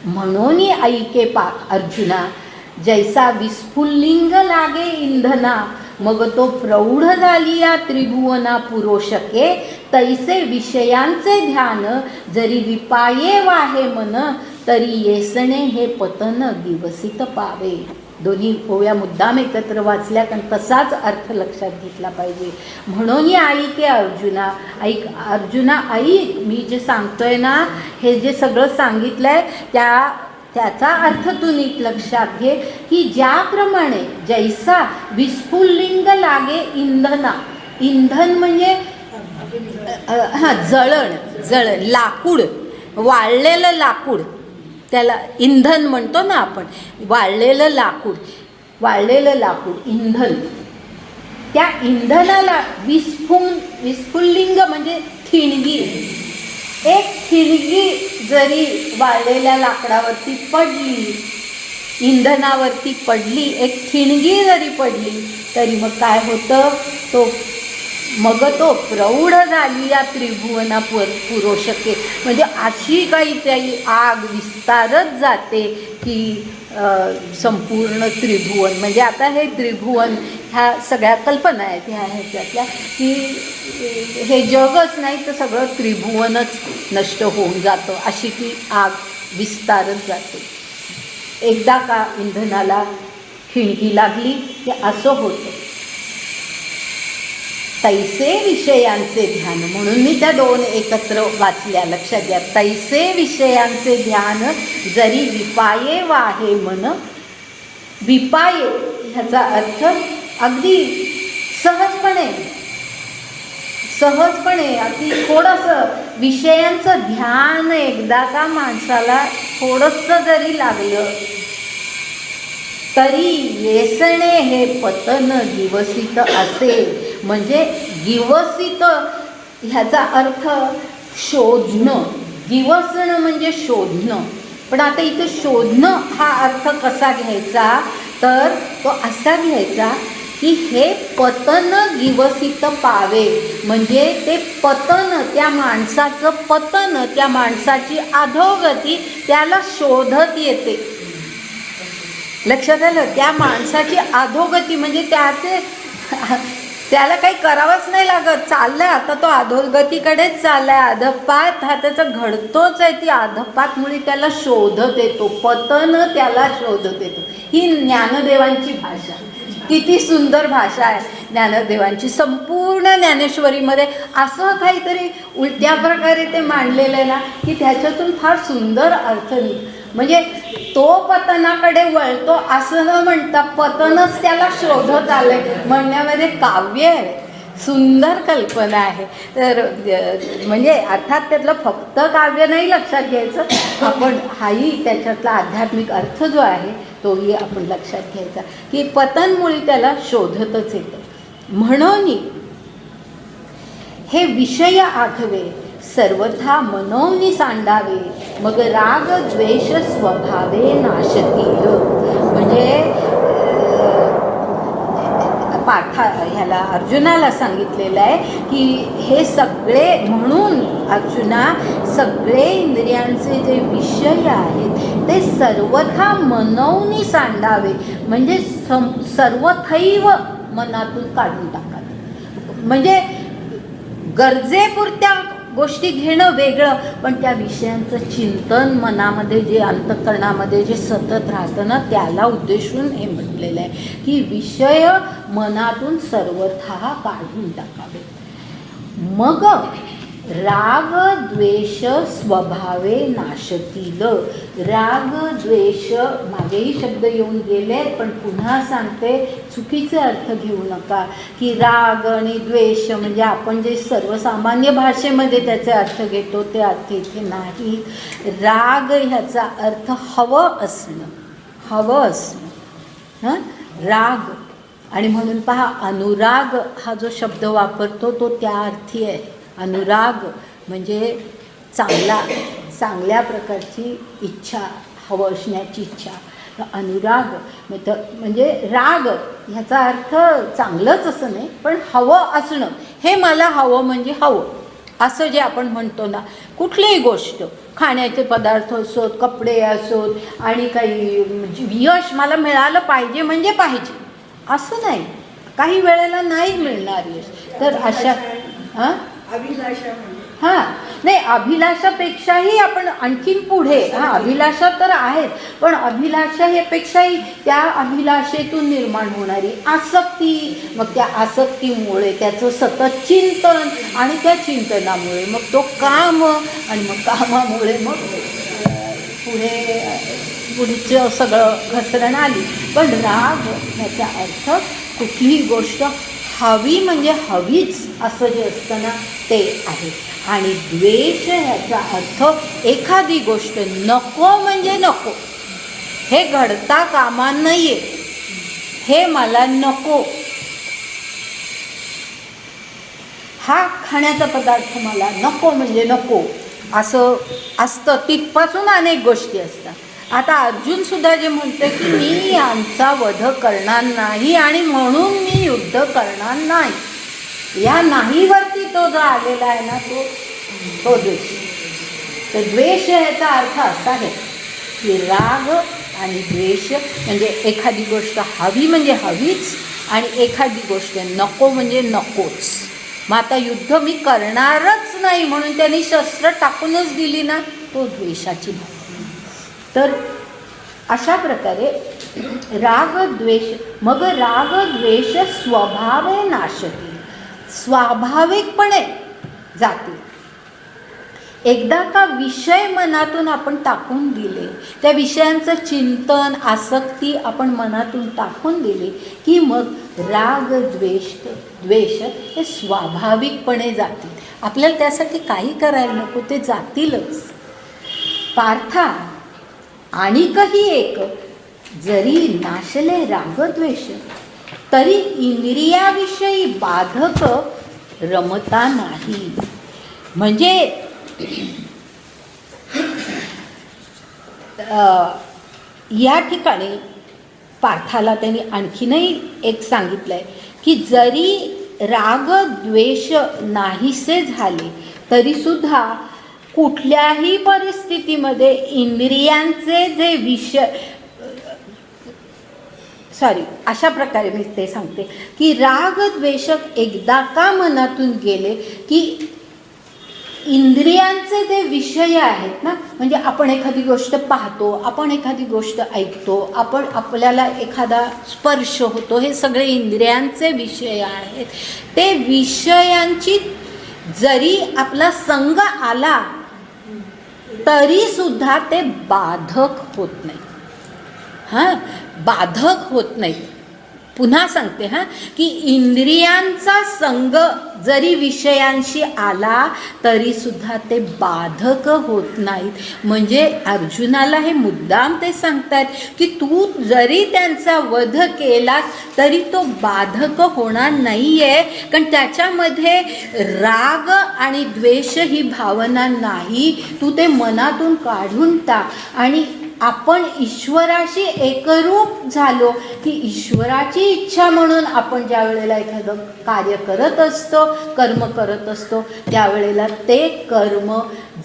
म्हणून ऐके अर्जुना, जैसा विस्फुल्लिंग लागे इंधना, मग तो प्रौढ झाली या त्रिभुवना पुरोशके, तैसे विषयांचे ध्यान जरी विपाये वाहे मन, तरी येसणे हे पतन दिवसित पावे. दोन्ही ओव्या मुद्दाम एकत्र वाचल्या, कारण तसाच अर्थ लक्षात घेतला पाहिजे. म्हणून ऐके अर्जुना, ऐक अर्जुना, ऐक, मी जे सांगतोय ना, हे जे सगळं सांगितलं आहे त्याचा अर्थ तू नीट लक्षात घे की ज्याप्रमाणे जैसा विस्फुल्लिंग लागे इंधना, इंधन म्हणजे हां, जळण, लाकूड, वाळलेलं लाकूड, त्याला इंधन म्हणतो ना आपण. वाळलेलं लाकूड इंधन. त्या इंधनाला विस्फुल्लिंग म्हणजे ठिणगी. एक ठिणगी जरी वाळलेल्या लाकडावरती पडली, इंधनावरती पडली, एक ठिणगी जरी पडली, तरी मग काय होतं, मग तो प्रौढ झाली या त्रिभुवना पुरोशके. म्हणजे अशी काहीतरी आग विस्तारत जाते की संपूर्ण त्रिभुवन. म्हणजे आता हे त्रिभुवन ह्या सगळ्या कल्पना आहेत ह्या ह्याच्यातल्या, की हे जगच नाही तर सगळं त्रिभुवनच नष्ट होऊन जातं, अशी ती आग विस्तारत जाते. एकदा का इंधनाला खिणगी लागली की असं होतं. तैसे विषयांचे ध्यान, म्हणून मी त्या दोन एकत्र वाचल्या, लक्षात घ्या. तैसे विषयांचे ध्यान जरी विपाये वाहे मन. विपाये ह्याचा अर्थ अगदी सहजपणे अगदी थोडंसं विषयांचं ध्यान एकदा का माणसाला थोडंसं जरी लागलं तरी येसणे हे पतन गिवसित असे. म्हणजे गिवसित ह्याचा अर्थ शोधणं, गिवसणं म्हणजे शोधणं. पण आता इथं शोधणं हा अर्थ कसा घ्यायचा, तर तो असा घ्यायचा की हे पतन गिवसित पावे. म्हणजे ते पतन, त्या माणसाचं पतन, त्या माणसाची अधोगती त्याला शोधत येते. लक्षात आलं? त्या माणसाची अधोगती म्हणजे त्याला काही करावंच नाही लागत, चाललंय आता तो अधोगतीकडेच चाललाय. अधपात हा त्याचा घडतोच आहे, ती अधपातमुळे त्याला शोधत येतो, पतन त्याला शोधत येतो. ही ज्ञानदेवांची भाषा, किती सुंदर भाषा आहे ज्ञानदेवांची. संपूर्ण ज्ञानेश्वरीमध्ये असं काहीतरी उलट्या प्रकारे ते मांडलेलं आहे ना, की त्याच्यातून फार सुंदर अर्थ म्हणजे तो पतनाकडे वळतो असं न म्हणता पतनच त्याला शोधत आलंय म्हणण्यामध्ये काव्य आहे, सुंदर कल्पना आहे. तर म्हणजे अर्थात त्यातलं फक्त काव्य नाही लक्षात घ्यायचं आपण, हाही त्याच्यातला आध्यात्मिक अर्थ जो आहे तोही आपण लक्षात घ्यायचा, की पतनमुळे त्याला शोधतच येतं. म्हणून हे विषय आठवे सर्वथा मनोनी सांडावे, मग राग द्वेष स्वभावे नाशतील. म्हणजे ह्याला अर्जुनाला सांगितलेलं आहे की हे सगळे, म्हणून अर्जुना सगळे इंद्रियांचे जे विषय आहेत ते सर्वथा मनोनी सांडावे. म्हणजे सर्वथैव मनातून काढून टाकावे. म्हणजे गरजेपुरत्या गोष्टी घेणं वेगळं, पण त्या विषयांचं चिंतन मनामध्ये जे अंतःकरणामध्ये जे सतत राहतं ना, त्याला उद्देशून हे म्हटलेलं आहे की विषय मनातून सर्वथा काढून टाकावे. मग राग द्वेष स्वभावे नाशतील. राग द्वेष मागेही शब्द येऊन गेले, पण पुन्हा सांगते चुकीचे अर्थ घेऊ नका की राग आणि द्वेष म्हणजे आपण जे सर्वसामान्य भाषेमध्ये त्याचे अर्थ घेतो ते अर्थ इथे नाही. राग ह्याचा अर्थ हवं असणं. हां, राग. आणि म्हणून पहा, अनुराग हा जो शब्द वापरतो तो त्या अर्थी आहे. अनुराग म्हणजे चांगल्या प्रकारची इच्छा, हवं असण्याची इच्छा. अनुराग म्हणजे राग ह्याचा अर्थ चांगलंच असं नाही, पण हवं असणं. हे मला हवं म्हणजे हवं असं जे आपण म्हणतो ना, कुठलीही गोष्ट, खाण्याचे पदार्थ असोत, कपडे असोत, आणि काही यश मला मिळालं पाहिजे म्हणजे पाहिजे असं नाही, काही वेळेला नाही मिळणार यश. तर अशा हां, नाही, अभिलाषापेक्षाही आपण आणखीन पुढे, अभिलाषा तर आहेत, पण अभिलाषा हे पेक्षाही त्या अभिलाषेतून निर्माण होणारी आसक्ती, मग त्या आसक्तीमुळे त्याचं सतत चिंतन, आणि त्या चिंतनामुळे मग तो काम, आणि मग कामामुळे मग पुढचं सगळं घसरण आली. पण राग ह्याचा अर्थ कुठलीही गोष्ट हवी म्हणजे हवीच असं जे असतं ना ते आहे. आणि द्वेष ह्याचा अर्थ एखादी गोष्ट नको म्हणजे नको, हे घडता कामा नये, हे मला नको, हा खाण्याचा पदार्थ मला नको म्हणजे नको असं असतं. तिथपासून अनेक गोष्टी असतात. आता अर्जुन सुद्धा जे म्हणते की मी यांचा वध करणार नाही आणि म्हणून मी युद्ध करणार नाही, या नाहीवरती तो जो आलेला आहे ना तो द्वेष. तर द्वेष याचा अर्थ असा आहे की राग आणि द्वेष म्हणजे एखादी गोष्ट हवी म्हणजे हवीच आणि एखादी गोष्ट नको म्हणजे नकोच. मग आता युद्ध मी करणारच नाही म्हणून त्यांनी शस्त्र टाकूनच दिली ना, तो द्वेषाची भावना. तर अशा प्रकारे राग द्वेष, मग राग द्वेष स्वभावे नाशती, स्वाभाविकपणे जातील. एकदा का विषय मनातून आपण टाकून दिले, त्या विषयांचं चिंतन आसक्ती आपण मनातून टाकून दिली की मग राग द्वेष हे स्वाभाविकपणे जातील. आपल्याला त्यासाठी काही करायला नको, ते जातीलच. पार्था आणिकही एक, जरी नाशले रागद्वेष तरी इंद्रियाविषयी बाधक रमता नाही. म्हणजे या ठिकाणी पार्थाला त्यांनी आणखीनही एक सांगितलं आहे की जरी राग द्वेष नाहीसे झाले तरीसुद्धा कुठल्याही परिस्थितीमध्ये इंद्रियांचे जे विषय अशा प्रकारे मी ते सांगते की राग द्वेष एकदा का मनातून गेले की इंद्रियांचे जे विषय आहेत ना, म्हणजे आपण एखादी गोष्ट पाहतो, आपण एखादी गोष्ट ऐकतो, आपल्याला एखादा स्पर्श होतो, हे सगळे इंद्रियांचे विषय आहेत. ते विषयांची जरी आपला संग आला तरी सुद्धा ते बाधक होत नाही. बाधक होत नाही. पुन्हा सांगते की इंद्रियांचा संग जरी विषयांशी आला तरी सुद्धा ते बाधक होत नाहीत. म्हणजे अर्जुनाला हे मुद्दाम ते सांगतात की तू जरी त्यांचा वध केलास तरी तो बाधक होणार नाही आहे, कारण त्याच्यामध्ये राग आणि द्वेष ही भावना नाही. तू ते मनातून काढून टाक आणि आपण ईश्वराशी एकरूप झालो की ईश्वराची इच्छा म्हणून आपण ज्या वेळेला एखादं कार्य करत असतो, कर्म करत असतो, त्यावेळेला ते कर्म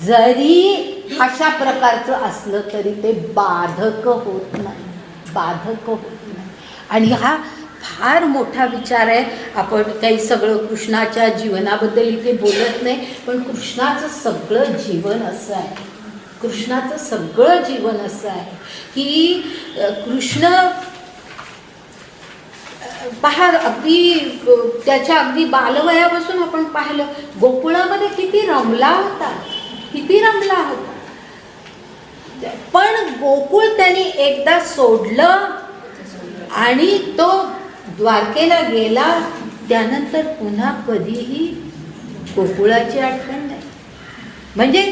जरी अशा प्रकारचं असलं तरी ते बाधक होत नाही. आणि हा फार मोठा विचार आहे. आपण काही सगळं कृष्णाच्या जीवनाबद्दल इथे बोलत नाही, पण कृष्णाचं सगळं जीवन असं आहे. कृष्णाचं सगळं जीवन असं आहे की कृष्ण पहा, अगदी त्याच्या अगदी बालवयापासून आपण पाहिलं गोकुळामध्ये किती रमला होता. पण गोकुळ त्यांनी एकदा सोडलं आणि तो द्वारकेला गेला, त्यानंतर पुन्हा कधीही गोकुळाची आठवण नाही. म्हणजे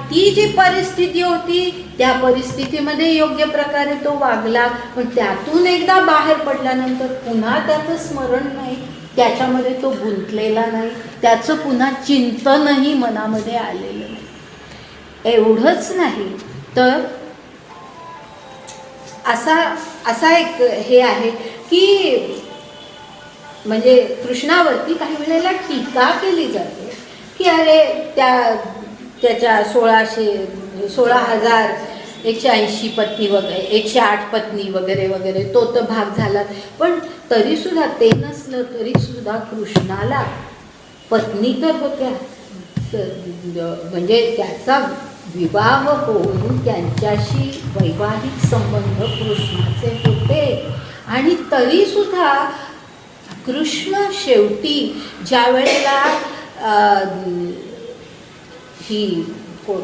ती जी परिस्थिती होती त्या परिस्थितीमध्ये योग्य प्रकारे तो वागला, पण त्यातून एकदा बाहेर पडल्यानंतर पुन्हा त्याचं स्मरण नाही, त्याच्यामध्ये तो गुंतलेला नाही, त्याचं पुन्हा चिंतनही मनामध्ये आलेलं नाही. एवढंच नाही तर असा एक हे आहे की म्हणजे कृष्णावरती काही वेळेला टीका केली जाते की अरे त्याच्या 16,180 पत्नी वगैरे 108 पत्नी वगैरे वगैरे तो तर भाग झाला. पण तरीसुद्धा ते नसलं तरीसुद्धा कृष्णाला पत्नी तर होत्या. म्हणजे त्याचा विवाह होऊन त्यांच्याशी वैवाहिक संबंध कृष्णाचे होते. आणि तरीसुद्धा कृष्ण शेवटी ज्या वेळेला ही कोण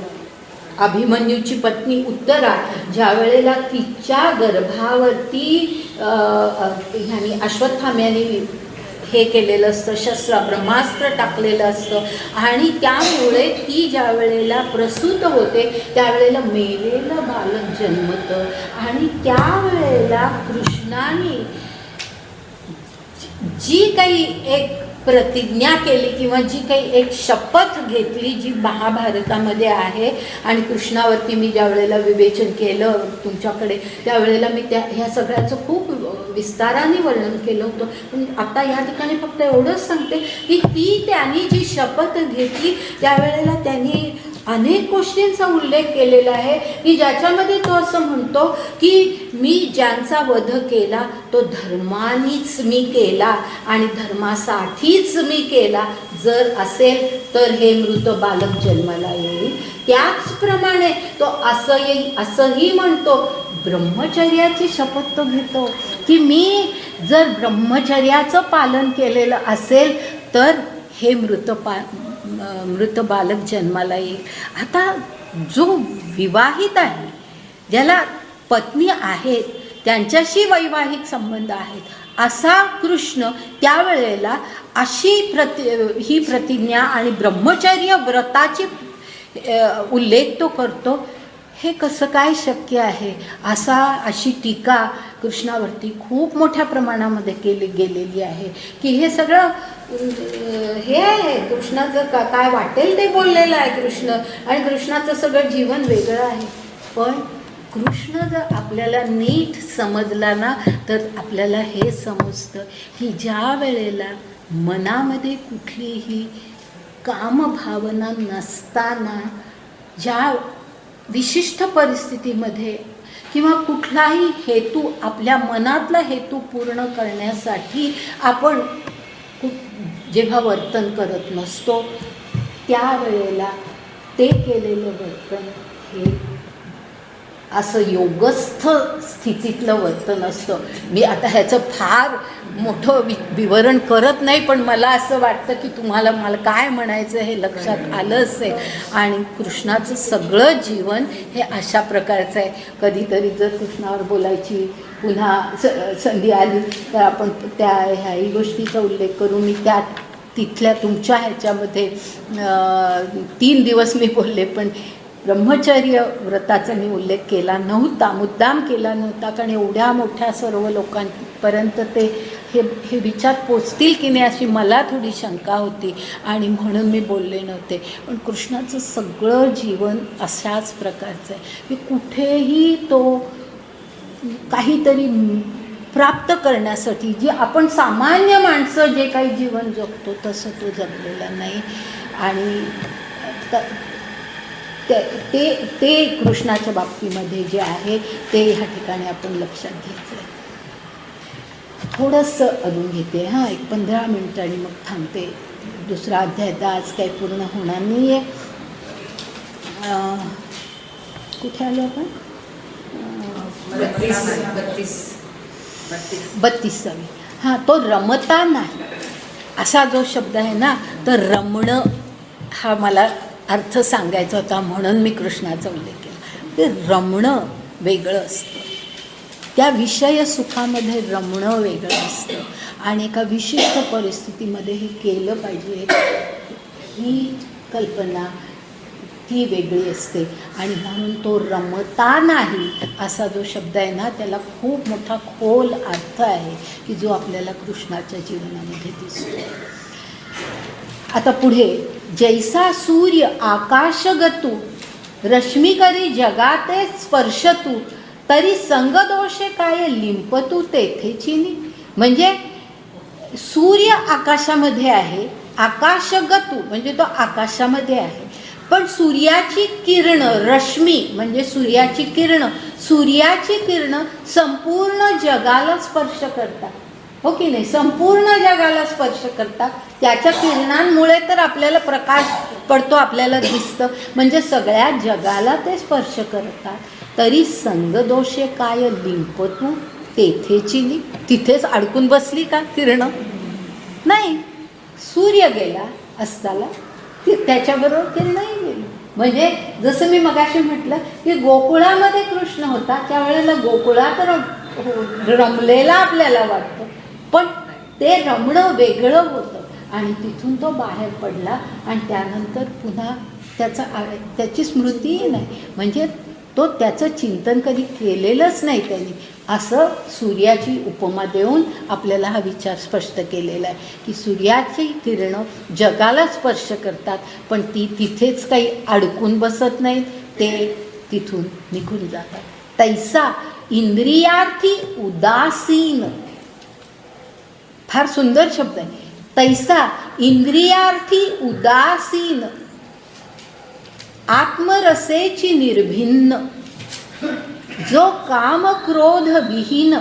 अभिमन्यूची पत्नी उत्तरा ज्या वेळेला तिच्या गर्भावरती ह्यानी अश्वत्थाम्याने हे केलेलं असतं, शस्त्र ब्रह्मास्त्र टाकलेलं असतं आणि त्यामुळे ती ज्या वेळेला प्रसूत होते त्यावेळेला मेलेलं बालक जन्मतं आणि त्यावेळेला कृष्णाने जी काही एक प्रतिज्ञा केली किंवा जी काही एक शपथ घेतली जी महाभारतामध्ये आहे आणि कृष्णावरती मी ज्या वेळेला विवेचन केलं तुमच्याकडे त्यावेळेला मी ह्या सगळ्याचं खूप विस्ताराने वर्णन केलं होतं. पण आता ह्या ठिकाणी फक्त एवढंच सांगते की त्यांनी जी शपथ घेतली त्यावेळेला त्यांनी अनेक गोष्टींचा उल्लेख केलेला आहे की ज्याच्यामध्ये तो असं म्हणतो की मी ज्यांचा वध केला तो धर्मानीच मी केला आणि धर्मासाठीच मी केला. जर असेल तर हे मृत बालक जन्माला येईल. त्याचप्रमाणे तो असंही म्हणतो, ब्रह्मचर्याची शपथ तो घेतो की मी जर ब्रह्मचर्याचं पालन केलेलं असेल तर हे मृत बालक जन्माला येईल. आता जो विवाहित आहे, ज्याला पत्नी आहेत, त्यांच्याशी वैवाहिक संबंध आहेत असा कृष्ण त्यावेळेला अशी ही प्रतिज्ञा आणि ब्रह्मचर्य व्रताची उल्लेख तो करतो. हे कसं काय शक्य आहे अशी टीका कृष्णावरती खूप मोठ्या प्रमाणामध्ये केली गेलेली आहे की हे सगळं हे आहे कृष्णाचं काय वाटेल ते बोललेलं आहे कृष्ण आणि कृष्णाचं सगळं जीवन वेगळं आहे. पण कृष्ण जर आपल्याला नीट समजला ना तर आपल्याला हे समजतं की ज्या वेळेला मनामध्ये कुठलीही कामभावना नसताना ज्या विशिष्ट परिस्थितीमध्ये किंवा कुठलाही हेतू आपल्या मनातला हेतू पूर्ण करण्यासाठी आपण जेव्हा वर्तन करत नसतो त्यावेळेला ते केलेलं वर्तन हे असं योगस्थ स्थितीतलं वर्तन असतं. मी आता ह्याचं फार मोठं विवरण करत नाही पण मला असं वाटतं की तुम्हाला मला काय म्हणायचं हे लक्षात आलं असेल. आणि कृष्णाचं सगळं जीवन हे अशा प्रकारचं आहे. कधीतरी जर कृष्णावर बोलायची पुन्हा संधी आली तर आपण ह्याही गोष्टीचा उल्लेख करू. मी तिथल्या तुमच्या ह्याच्यामध्ये 3 दिवस मी बोलले पण ब्रह्मचर्य व्रताचा मी उल्लेख केला नव्हता, मुद्दाम केला नव्हता कारण एवढ्या मोठ्या सर्व लोकांपर्यंत ते हे विचार पोचतील की नाही अशी मला थोडी शंका होती आणि म्हणून मी बोलले नव्हते. पण कृष्णाचं सगळं जीवन अशाच प्रकारचं आहे की कुठेही तो काहीतरी प्राप्त करण्यासाठी जी आपण सामान्य माणसं जे काही जीवन जगतो तसं तो जगलेला नाही. आणि ते कृष्णाच्या बाबतीमध्ये जे आहे ते ह्या ठिकाणी आपण लक्षात घ्यायचं आहे. थोडंसं अजून घेते 15 मिनिटं आणि मग थांबते. दुसरा अध्याय तर आज काही पूर्ण होणार नाही आहे. कुठे आलो आपण? 32. तो रमता नाही असा जो शब्द आहे ना तर रमणं हा मला अर्थ सांगायचा होता म्हणून मी कृष्णाचा उल्लेख केला. ते रमणं वेगळं असतं, त्या विषय सुखामध्ये रमणं वेगळं असतं आणि एका विशिष्ट परिस्थितीमध्ये हे केलं पाहिजे ही कल्पना ती वेगळी असते. आणि म्हणून तो रमता नाही असा जो शब्द आहे ना त्याला खूप मोठा खोल अर्थ आहे की जो आपल्याला कृष्णाच्या जीवनामध्ये दिसतो. आता पुढे जैसा सूर्य आकाशगतू रश्मी करी जगाते स्पर्शतू तरी संगदोषे काय लिंपतू तेथे चिनी. म्हणजे सूर्य आकाशामध्ये आहे, आकाशगतू म्हणजे तो आकाशामध्ये आहे पण सूर्याची किरणं रश्मी म्हणजे सूर्याची किरणं संपूर्ण जगाला स्पर्श करतात. हो की नाही? संपूर्ण जगाला स्पर्श करतात. त्याच्या किरणांमुळे तर आपल्याला प्रकाश पडतो, आपल्याला दिसतं म्हणजे सगळ्या जगाला ते स्पर्श करतात. तरी संगदोषे काय लिंपतू तेथेची ली. तिथेच अडकून बसली का किरणं? नाही, सूर्य गेला असताना त्याच्याबरोबर किरणही गेली. म्हणजे जसं मी मगाशी म्हटलं की गोकुळामध्ये कृष्ण होता त्यावेळेला गोकुळात रमलेला आपल्याला वाटतं पण ते रमणं वेगळं होतं आणि तिथून तो बाहेर पडला आणि त्यानंतर पुन्हा त्याची स्मृतीही नाही, म्हणजे तो त्याचं चिंतन कधी केलेलंच नाही त्यांनी, असं सूर्याची उपमा देऊन आपल्याला हा विचार स्पष्ट केलेला आहे की सूर्याची किरणं जगाला स्पर्श करतात, पण ती तिथेच काही अडकून बसत नाहीत, ते तिथून निघून जातात. तैसा इंद्रियार्थी उदासीन, फार सुंदर शब्द आहे. तैसा इंद्रियार्थी उदासीन, आत्मरसेची निर्भिन्न, जो काम क्रोध विहीन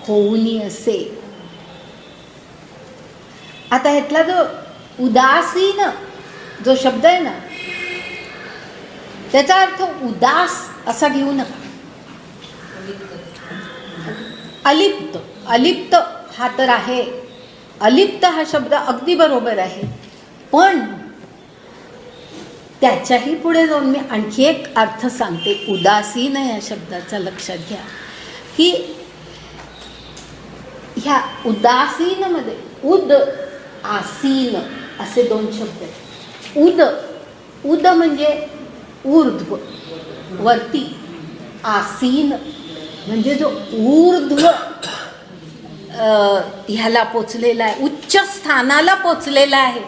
होऊनी असे. आता ह्यातला जो उदासीन जो शब्द आहे ना, त्याचा अर्थ उदास असा घेऊ नका. अलिप्त, अलिप्त हा तर आहे, अलिप्त हा शब्द अगदी बरोबर आहे, पण त्याच्याही पुढे जाऊन मी आणखी एक अर्थ सांगते उदासीन या शब्दाचा. लक्षात घ्या की ह्या उदासीनमध्ये उद आसीन असे दोन शब्द आहेत. उद, उद म्हणजे ऊर्ध्व वरती, आसीन म्हणजे जो ऊर्ध्व ह्याला पोचलेला आहे, उच्च स्थानाला पोचलेला आहे,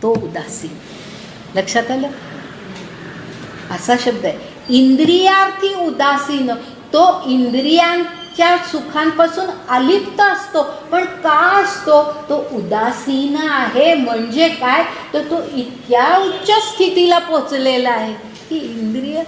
तो उदासीन. लक्षात आलं? असा शब्द आहे. इंद्रियार्थी उदासीन, तो इंद्रियांच्या सुखांपासून अलिप्त असतो, पण का असतो? तो उदासीन आहे. म्हणजे काय? तर तो इतक्या उच्च स्थितीला पोचलेला आहे की इंद्रिय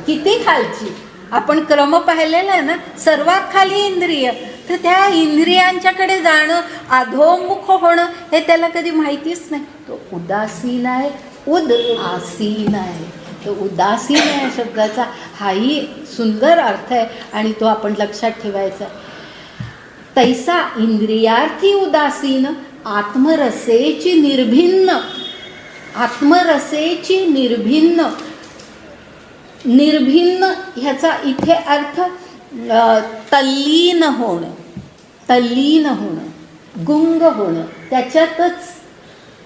किती खालची. आपण क्रम पाहिलेला आहे ना, सर्वात खाली इंद्रिय, तर त्या इंद्रियांच्याकडे जाणं, अधोमुख होणं हे त्याला कधी माहितीच नाही. तो उदासीन आहे, उद आसीन आहे. तो उदासीन या शब्दाचा हाही सुंदर अर्थ आहे आणि तो आपण लक्षात ठेवायचा. तैसा इंद्रियार्थी उदासीन, आत्मरसेची निर्भिन्न, आत्मरसेची निर्भिन्न. निर्भिन्न ह्याचा इथे अर्थ तल्लीन होणं, तल्लीन होणं, गुंग होणं, त्याच्यातच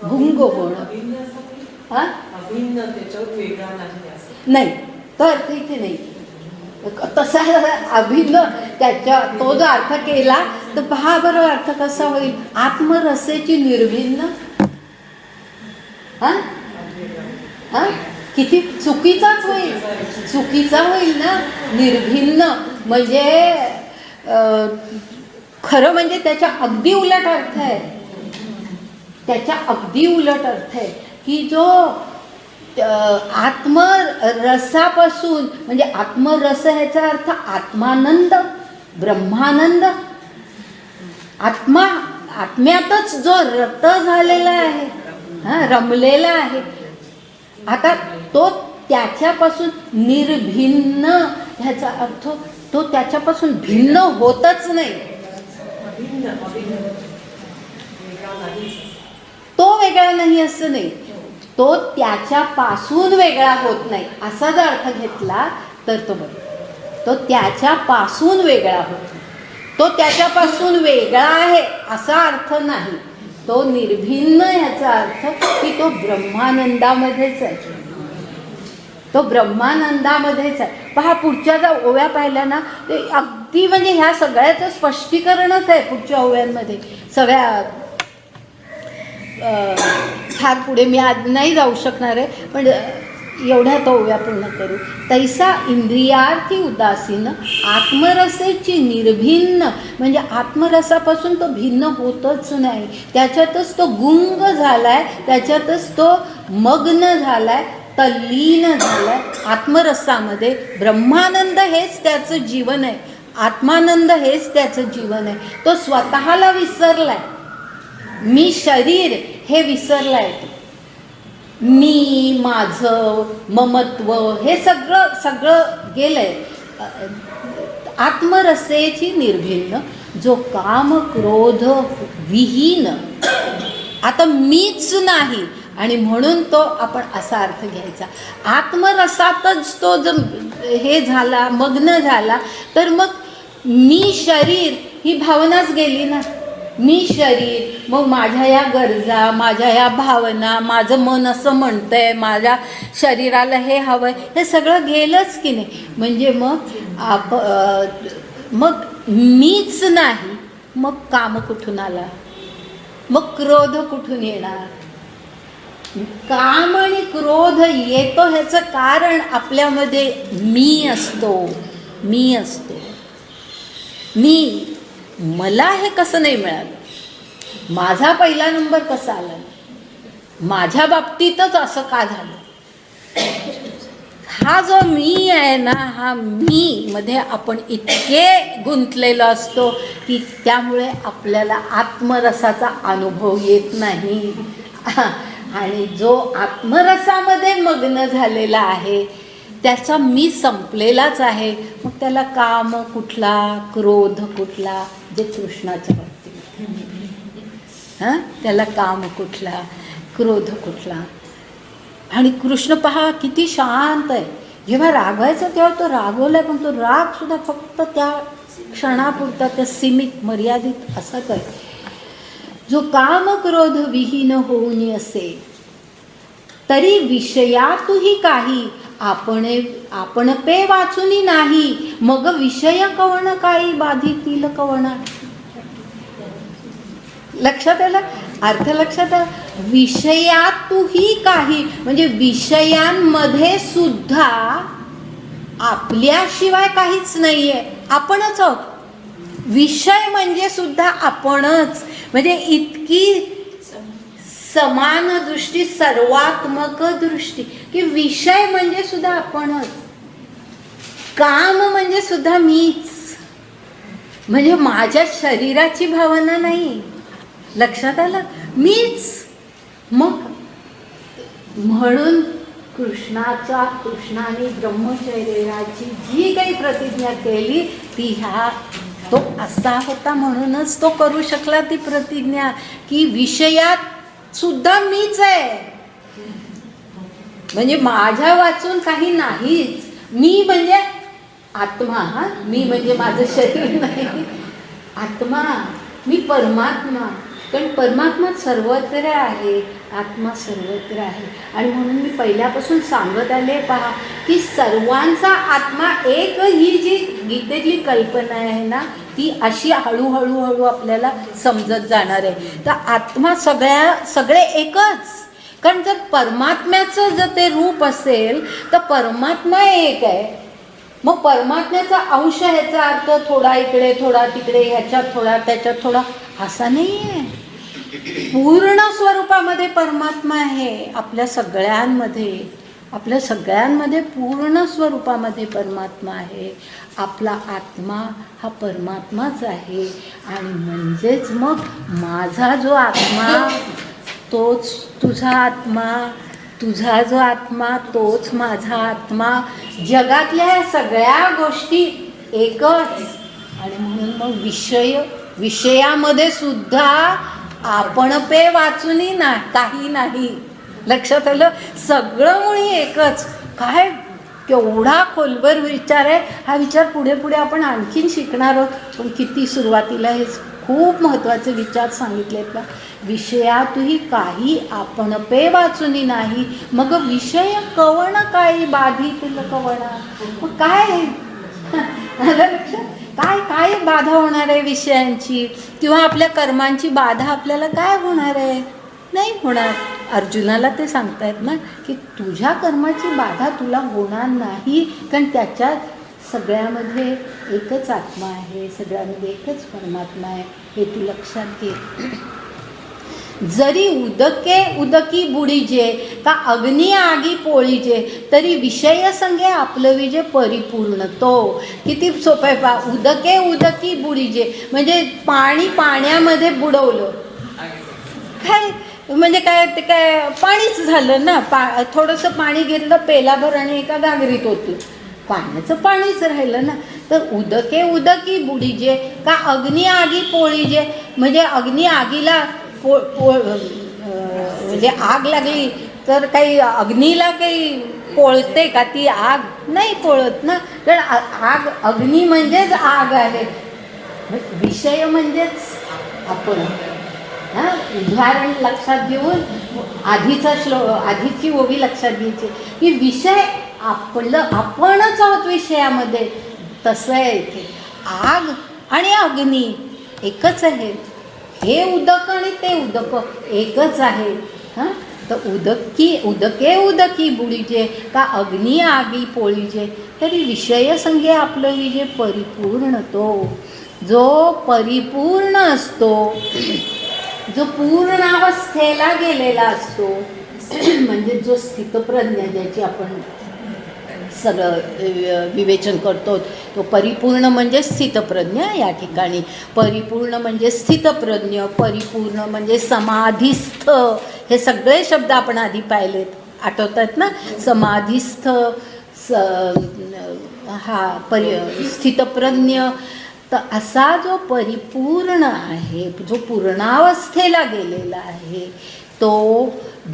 गुंग होणं. हा नाही, तो अर्थ इथे नाही. तसा अभिन्न त्याच्या तो जो अर्थ केला तर पहा बरं अर्थ कसा होईल. आत्मरसेची निर्भिन्न, हा हा किती चुकीचाच होईल, चुकीचा होईल ना. निर्भिन्न म्हणजे खरं म्हणजे त्याच्या अगदी उलट अर्थ आहे. त्याच्या अगदी उलट अर्थ आहे की जो आत्मरसापासून, म्हणजे आत्मरस ह्याचा अर्थ आत्मानंद, ब्रह्मानंद, आत्म्यातच जो रत झालेला आहे, हा रमलेला आहे, आता तो त्याच्यापासून निर्भिन्न ह्याचा अर्थ तो त्याच्यापासून भिन्न होतच नाही. तो वेगळा नाही असं नाही, तो त्याच्यापासून वेगळा होत नाही असा जर अर्थ घेतला तर तो बरोबर. तो त्याच्यापासून वेगळा होतो, तो त्याच्यापासून वेगळा आहे असा अर्थ नाही. तो निर्भिन्न ह्याचा अर्थ की तो ब्रह्मानंदामध्येच आहे, तो ब्रह्मानंदामध्येच आहे. पहा पुढच्या ज्या ओव्या पाहिल्या ना, ते अगदी म्हणजे ह्या सगळ्याचं स्पष्टीकरणच आहे पुढच्या ओव्यांमध्ये सगळ्या. फार पुढे मी आज नाही जाऊ शकणार आहे, पण एवढ्या तो ओव्या पूर्ण करू. तैसा इंद्रियार्थी उदासीन, आत्मरसेची निर्भिन्न, म्हणजे आत्मरसापासून तो भिन्न होतच नाही, त्याच्यातच तो गुंग झालाय, त्याच्यातच तो मग्न झालाय, तल्लीन झालाय आत्मरसामध्ये. ब्रह्मानंद हेच त्याचं जीवन आहे, आत्मानंद हेच त्याचं जीवन आहे. तो स्वतःला विसरलाय, मी शरीर हे विसरलाय. मी, माझं, ममत्व हे सगळं सगळं गेलंय. आत्मरसेची निर्भिन्न, जो काम क्रोध विहीन, आता मीच नाही, आणि म्हणून तो आपण असा अर्थ घ्यायचा. आत्मरसातच तो जर हे झाला, मग्न झाला, तर मग मी शरीर ही भावनाच गेली ना. मी शरीर, मग माझ्या या गरजा, माझ्या या भावना, माझं मन असं म्हणतंय, माझ्या शरीराला हे हवंय, हे सगळं गेलंच की नाही. म्हणजे मग मीच नाही, मग काम कुठून आला, मग क्रोध कुठून येणार. काम आणि क्रोध येतो ह्याचं कारण आपल्यामध्ये मी असतो. मला हे कसं नाही मिळालं, माझा पहिला नंबर कसा आला, माझ्या बाबतीतच असं का झालं. हा जो मी आहे ना, हा मी मध्ये आपण इतके गुंतलेलो असतो की त्यामुळे आपल्याला आत्मरसाचा अनुभव येत नाही. आणि जो आत्मरसामध्ये मग्न झालेला आहे त्याचा मी संपलेलाच आहे. मग त्याला काम कुठला, क्रोध कुठला, जे कृष्णाच्या बाबतीत त्याला काम कुठला, क्रोध कुठला. आणि कृष्ण पहा किती शांत आहे. जेव्हा रागवायचं तेव्हा तो रागवलाय, पण तो राग सुद्धा फक्त त्या क्षणापुरता, त्या सीमित मर्यादित असत आहे. जो काम क्रोध विहीन होऊन असे, तरी विषयातही काही आपण पे वाचुनी नाही, मग विषय कवण काही बाधितील कवणा. लक्षात आलं, अर्थ लक्षात आला. विषयातही काही म्हणजे विषयांमध्ये सुद्धा आपल्याशिवाय काहीच नाहीये, आपणच आहोत. विषय म्हणजे सुद्धा आपणच. म्हणजे इतकी समान दृष्टी, सर्वात्मक दृष्टी की विषय म्हणजे सुद्धा आपणच, काम म्हणजे सुद्धा मीच. म्हणजे माझ्या शरीराची भावना नाही. लक्षात आलं, मीच. मग म्हणून कृष्णाने ब्रह्मचर्याची जी काही प्रतिज्ञा केली ती तो असा होता म्हणूनच तो करू शकला ती प्रतिज्ञा की विषयात सुद्धा मीच आहे. म्हणजे माझ्या वाचून काही नाहीच. मी म्हणजे आत्मा. मी म्हणजे माझं शरीर नाही, आत्मा. मी परमात्मा. कारण परमात्मा सर्वत्र आहे, आत्मा सर्वत्र आहे. आणि म्हणून मी पहिल्यापासून सांगत आले पहा की सर्वांचा आत्मा एक. ही जी गीतेतली कल्पना आहे ना ती अशी हळूहळू आपल्याला समजत जाणार आहे. तर आत्मा सगळे एकच. कारण जर परमात्म्याचं जर ते रूप असेल तर परमात्मा एक आहे. मग परमात्म्याचा अंश ह्याचा अर्थ थोडा इकडे थोडा तिकडे, ह्याच्यात थोडा त्याच्यात थोडा असा नाही आहे. पूर्ण स्वरूपामध्ये परमात्मा आहे आपल्या सगळ्यांमध्ये पूर्ण स्वरूपामध्ये परमात्मा आहे. आपला आत्मा हा परमात्माच आहे. आणि म्हणजेच मग माझा जो आत्मा तोच तुझा आत्मा, तुझा जो आत्मा तोच माझा आत्मा. जगातल्या सगळ्या गोष्टी एकच. आणि म्हणून मग विषयामध्ये सुद्धा आपण पे वाचुनी ना काही नाही. लक्षात आलं, सगळं मुळी एकच. काय केवढा खोलवर विचार आहे. हा विचार पुढे आपण आणखीन शिकणार आहोत. पण किती सुरुवातीला हे खूप महत्त्वाचे विचार सांगितलेत का. विषयातही काही आपण पे वाचुनी नाही, मग विषय कवण काही बाधितील कवणा. मग काय लक्षात काय बाधा होणार आहे विषयांची किंवा आपल्या कर्मांची बाधा आपल्याला काय होणार आहे. नाही होणार. अर्जुनाला ते सांगतायत ना की तुझ्या कर्माची बाधा तुला होणार नाही. कारण त्याच्यात सगळ्यामध्ये एकच आत्मा आहे, सगळ्यामध्ये एकच परमात्मा आहे. हे तू लक्षात घे. जरी उदकी बुडीजे का अग्नी आगी पोळीजे, तरी विषय संगे आपलं विजे परिपूर्ण तो. किती सोपं आहे पा. उदकी बुडीजे म्हणजे पाण्यामध्ये बुडवलं. काय म्हणजे काय ते काय पाणीच झालं ना. थोडंसं पाणी घेतलं पेलाभर आणि एका घागरीत होतं, पाण्याचं पाणीच राहिलं ना. तर उदकी बुडीजे का अग्नी आगी पोळीजे म्हणजे अग्नी आगीला म्हणजे आग लागली तर काही अग्नीला काही पोळते का ती आग. नाही पोळत ना. कारण अग्नी म्हणजेच आग आहे. विषय म्हणजेच आपण. हां, उदाहरण लक्षात घेऊन आधीची ओवी लक्षात घ्यायची की विषय आपणच आहोत विषयामध्ये. तसं आहे इथे. आग आणि अग्नी एकच आहे. हे उदक आणि ते उदक एकच आहे. हां, तर उदके बुडीजे का अग्नी आगी पोळीजे. तरी विषय संगे आपलं विजय परिपूर्ण तो जो परिपूर्ण असतो, जो पूर्णावस्थेला गेलेला असतो, म्हणजे जो स्थितप्रज्ञ ज्याची आपण सगळं विवेचन करतो, तो परिपूर्ण म्हणजे स्थितप्रज्ञ. या ठिकाणी परिपूर्ण म्हणजे स्थितप्रज्ञ, परिपूर्ण म्हणजे समाधिस्थ. हे सगळे शब्द आपण आधी पाहिलेत, आठवतात ना. समाधिस्थ, स्थितप्रज्ञ. तर असा जो परिपूर्ण आहे, जो पूर्णावस्थेला गेलेला आहे, तो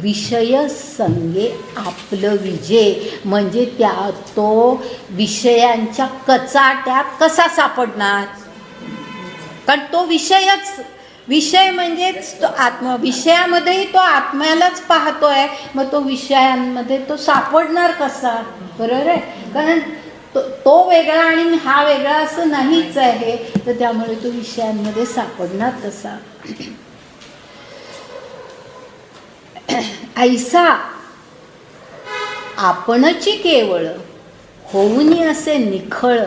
विषय संगे आपलं विजय. म्हणजे तो विषयांच्या कचाट्यात कसा सापडणार. कारण तो विषय म्हणजेच तो विषयामध्येही तो आत्म्यालाच पाहतोय. मग तो विषयांमध्ये तो सापडणार कसा. बरोबर आहे. कारण तो वेगळा आणि हा वेगळा असं नाहीच आहे. तर त्यामुळे तो विषयांमध्ये सापडणार कसा. ऐसा आपणची केवळ होऊनी असे निखळ.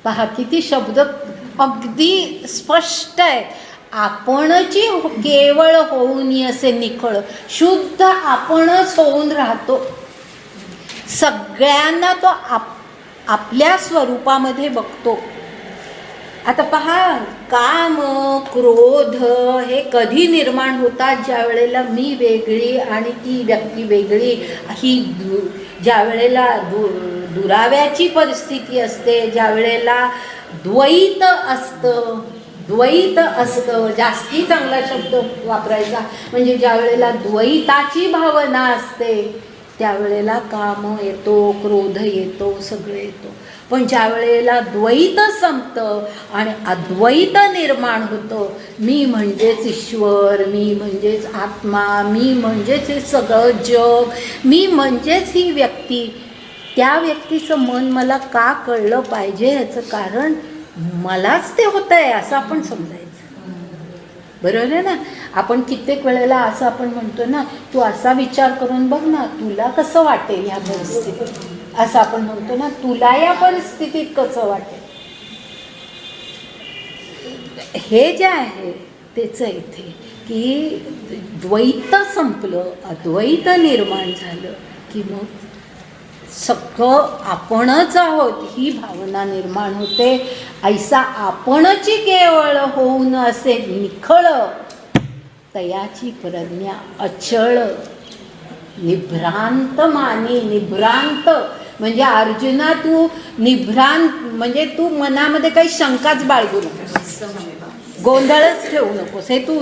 पहा किती शब्द अगदी स्पष्ट आहे. आपणची केवळ होऊनी असे निखळ. शुद्ध आपणच होऊन राहतो. सगळ्यांना तो आपल्या स्वरूपामध्ये बघतो. आता पहा, काम, क्रोध हे कधी निर्माण होतात. ज्या वेळेला मी वेगळी आणि ती व्यक्ती वेगळी ही ज्या वेळेला दुराव्याची परिस्थिती असते, ज्या वेळेला द्वैत असतं, जास्ती चांगला शब्द वापरायचा म्हणजे ज्या वेळेला द्वैताची भावना असते, त्यावेळेला काम येतो, क्रोध येतो, सगळं येतो. पण ज्या वेळेला द्वैत संपतं आणि अद्वैत निर्माण होतं, मी म्हणजेच ईश्वर, मी म्हणजेच आत्मा, मी म्हणजेच हे सगळं जग, मी म्हणजेच ही व्यक्ती. त्या व्यक्तीचं मन मला का कळलं पाहिजे ह्याचं कारण मलाच ते होतं आहे असं आपण समजायचं. बरोबर आहे ना. आपण कित्येक वेळेला असं आपण म्हणतो ना, तू असा विचार करून बघ ना, तुला कसं वाटेल ह्या परिस्थितीत. असं आपण म्हणतो ना, तुला या परिस्थितीत कसं वाटेल. हे जे आहे तेच इथे की द्वैत संपलं, अद्वैत निर्माण झालं की मग सगळं आपणच आहोत ही भावना निर्माण होते. ऐसा आपणची केवळ होऊन असे निखळ, तयाची प्रज्ञा अचळ. निभ्रांत मानी. निभ्रांत म्हणजे अर्जुना तू निभ्रांत म्हणजे तू मनामध्ये काही शंकाच बाळगू नकोस, गोंधळच ठेवू नकोस. हे तू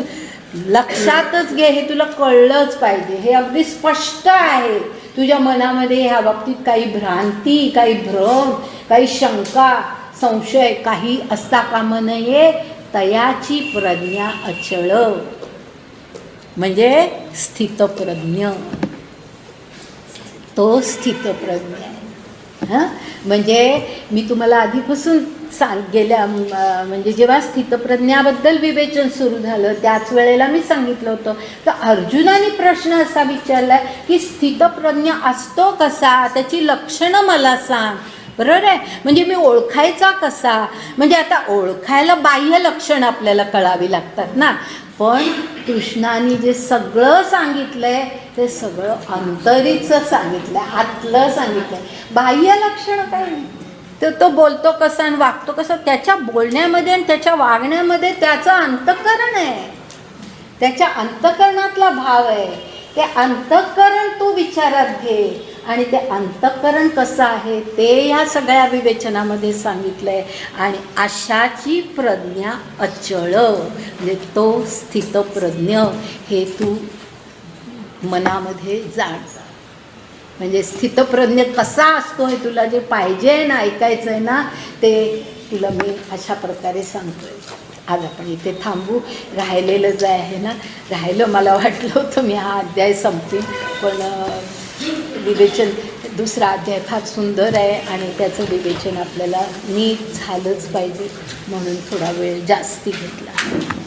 लक्षातच घे. हे तुला कळलंच पाहिजे. हे अगदी स्पष्ट आहे. तुझ्या मनामध्ये ह्या बाबतीत काही भ्रांती, काही भ्रम, काही शंका, संशय काही असता कामा नये. तयाची प्रज्ञा अचळ म्हणजे स्थितप्रज्ञ. तो स्थितप्रज्ञ आहे. हां, म्हणजे मी तुम्हाला आधीपासून गेल्या म्हणजे जेव्हा स्थितप्रज्ञाबद्दल विवेचन सुरू झालं त्याच वेळेला मी सांगितलं होतं, तर अर्जुनाने प्रश्न असा विचारला की स्थितप्रज्ञ असतो कसा, त्याची लक्षणं मला सांग. बरोबर आहे. म्हणजे मी ओळखायचा कसा. म्हणजे आता ओळखायला बाह्य लक्षणं आपल्याला कळावी लागतात ना. पण कृष्णाने जे सगळं सांगितलंय ते सगळं अंतरीचं सांगितलंय, आतलं सांगितलंय. बाह्य लक्षणं काय नाही. तो बोलतो कसा आणि वागतो कसं, त्याच्या बोलण्यामध्ये आणि त्याच्या वागण्यामध्ये त्याचं अंतःकरण आहे. त्याच्या अंतःकरणातला भाव आहे. ते अंतःकरण तू विचारात घे आणि ते अंतःकरण कसं आहे ते ह्या सगळ्या विवेचनामध्ये सांगितलंय. आणि अशाची प्रज्ञा अचळ म्हणजे तो स्थितप्रज्ञ हे तू मनामध्ये जाण. म्हणजे स्थितप्रज्ञ कसा असतो हे तुला जे पाहिजे ना, ऐकायचं आहे ना, ते तुला मी अशा प्रकारे सांगतोय. आज आपण इथे थांबू. राहिलेलं जे आहे ना, राहिलं मला वाटलं होतं मी हा अध्याय संपवीन, पण विवेचन दुसरा अध्याय फार सुंदर आहे आणि त्याचं विवेचन आपल्याला नीट झालंच पाहिजे म्हणून थोडा वेळ जास्ती घेतला.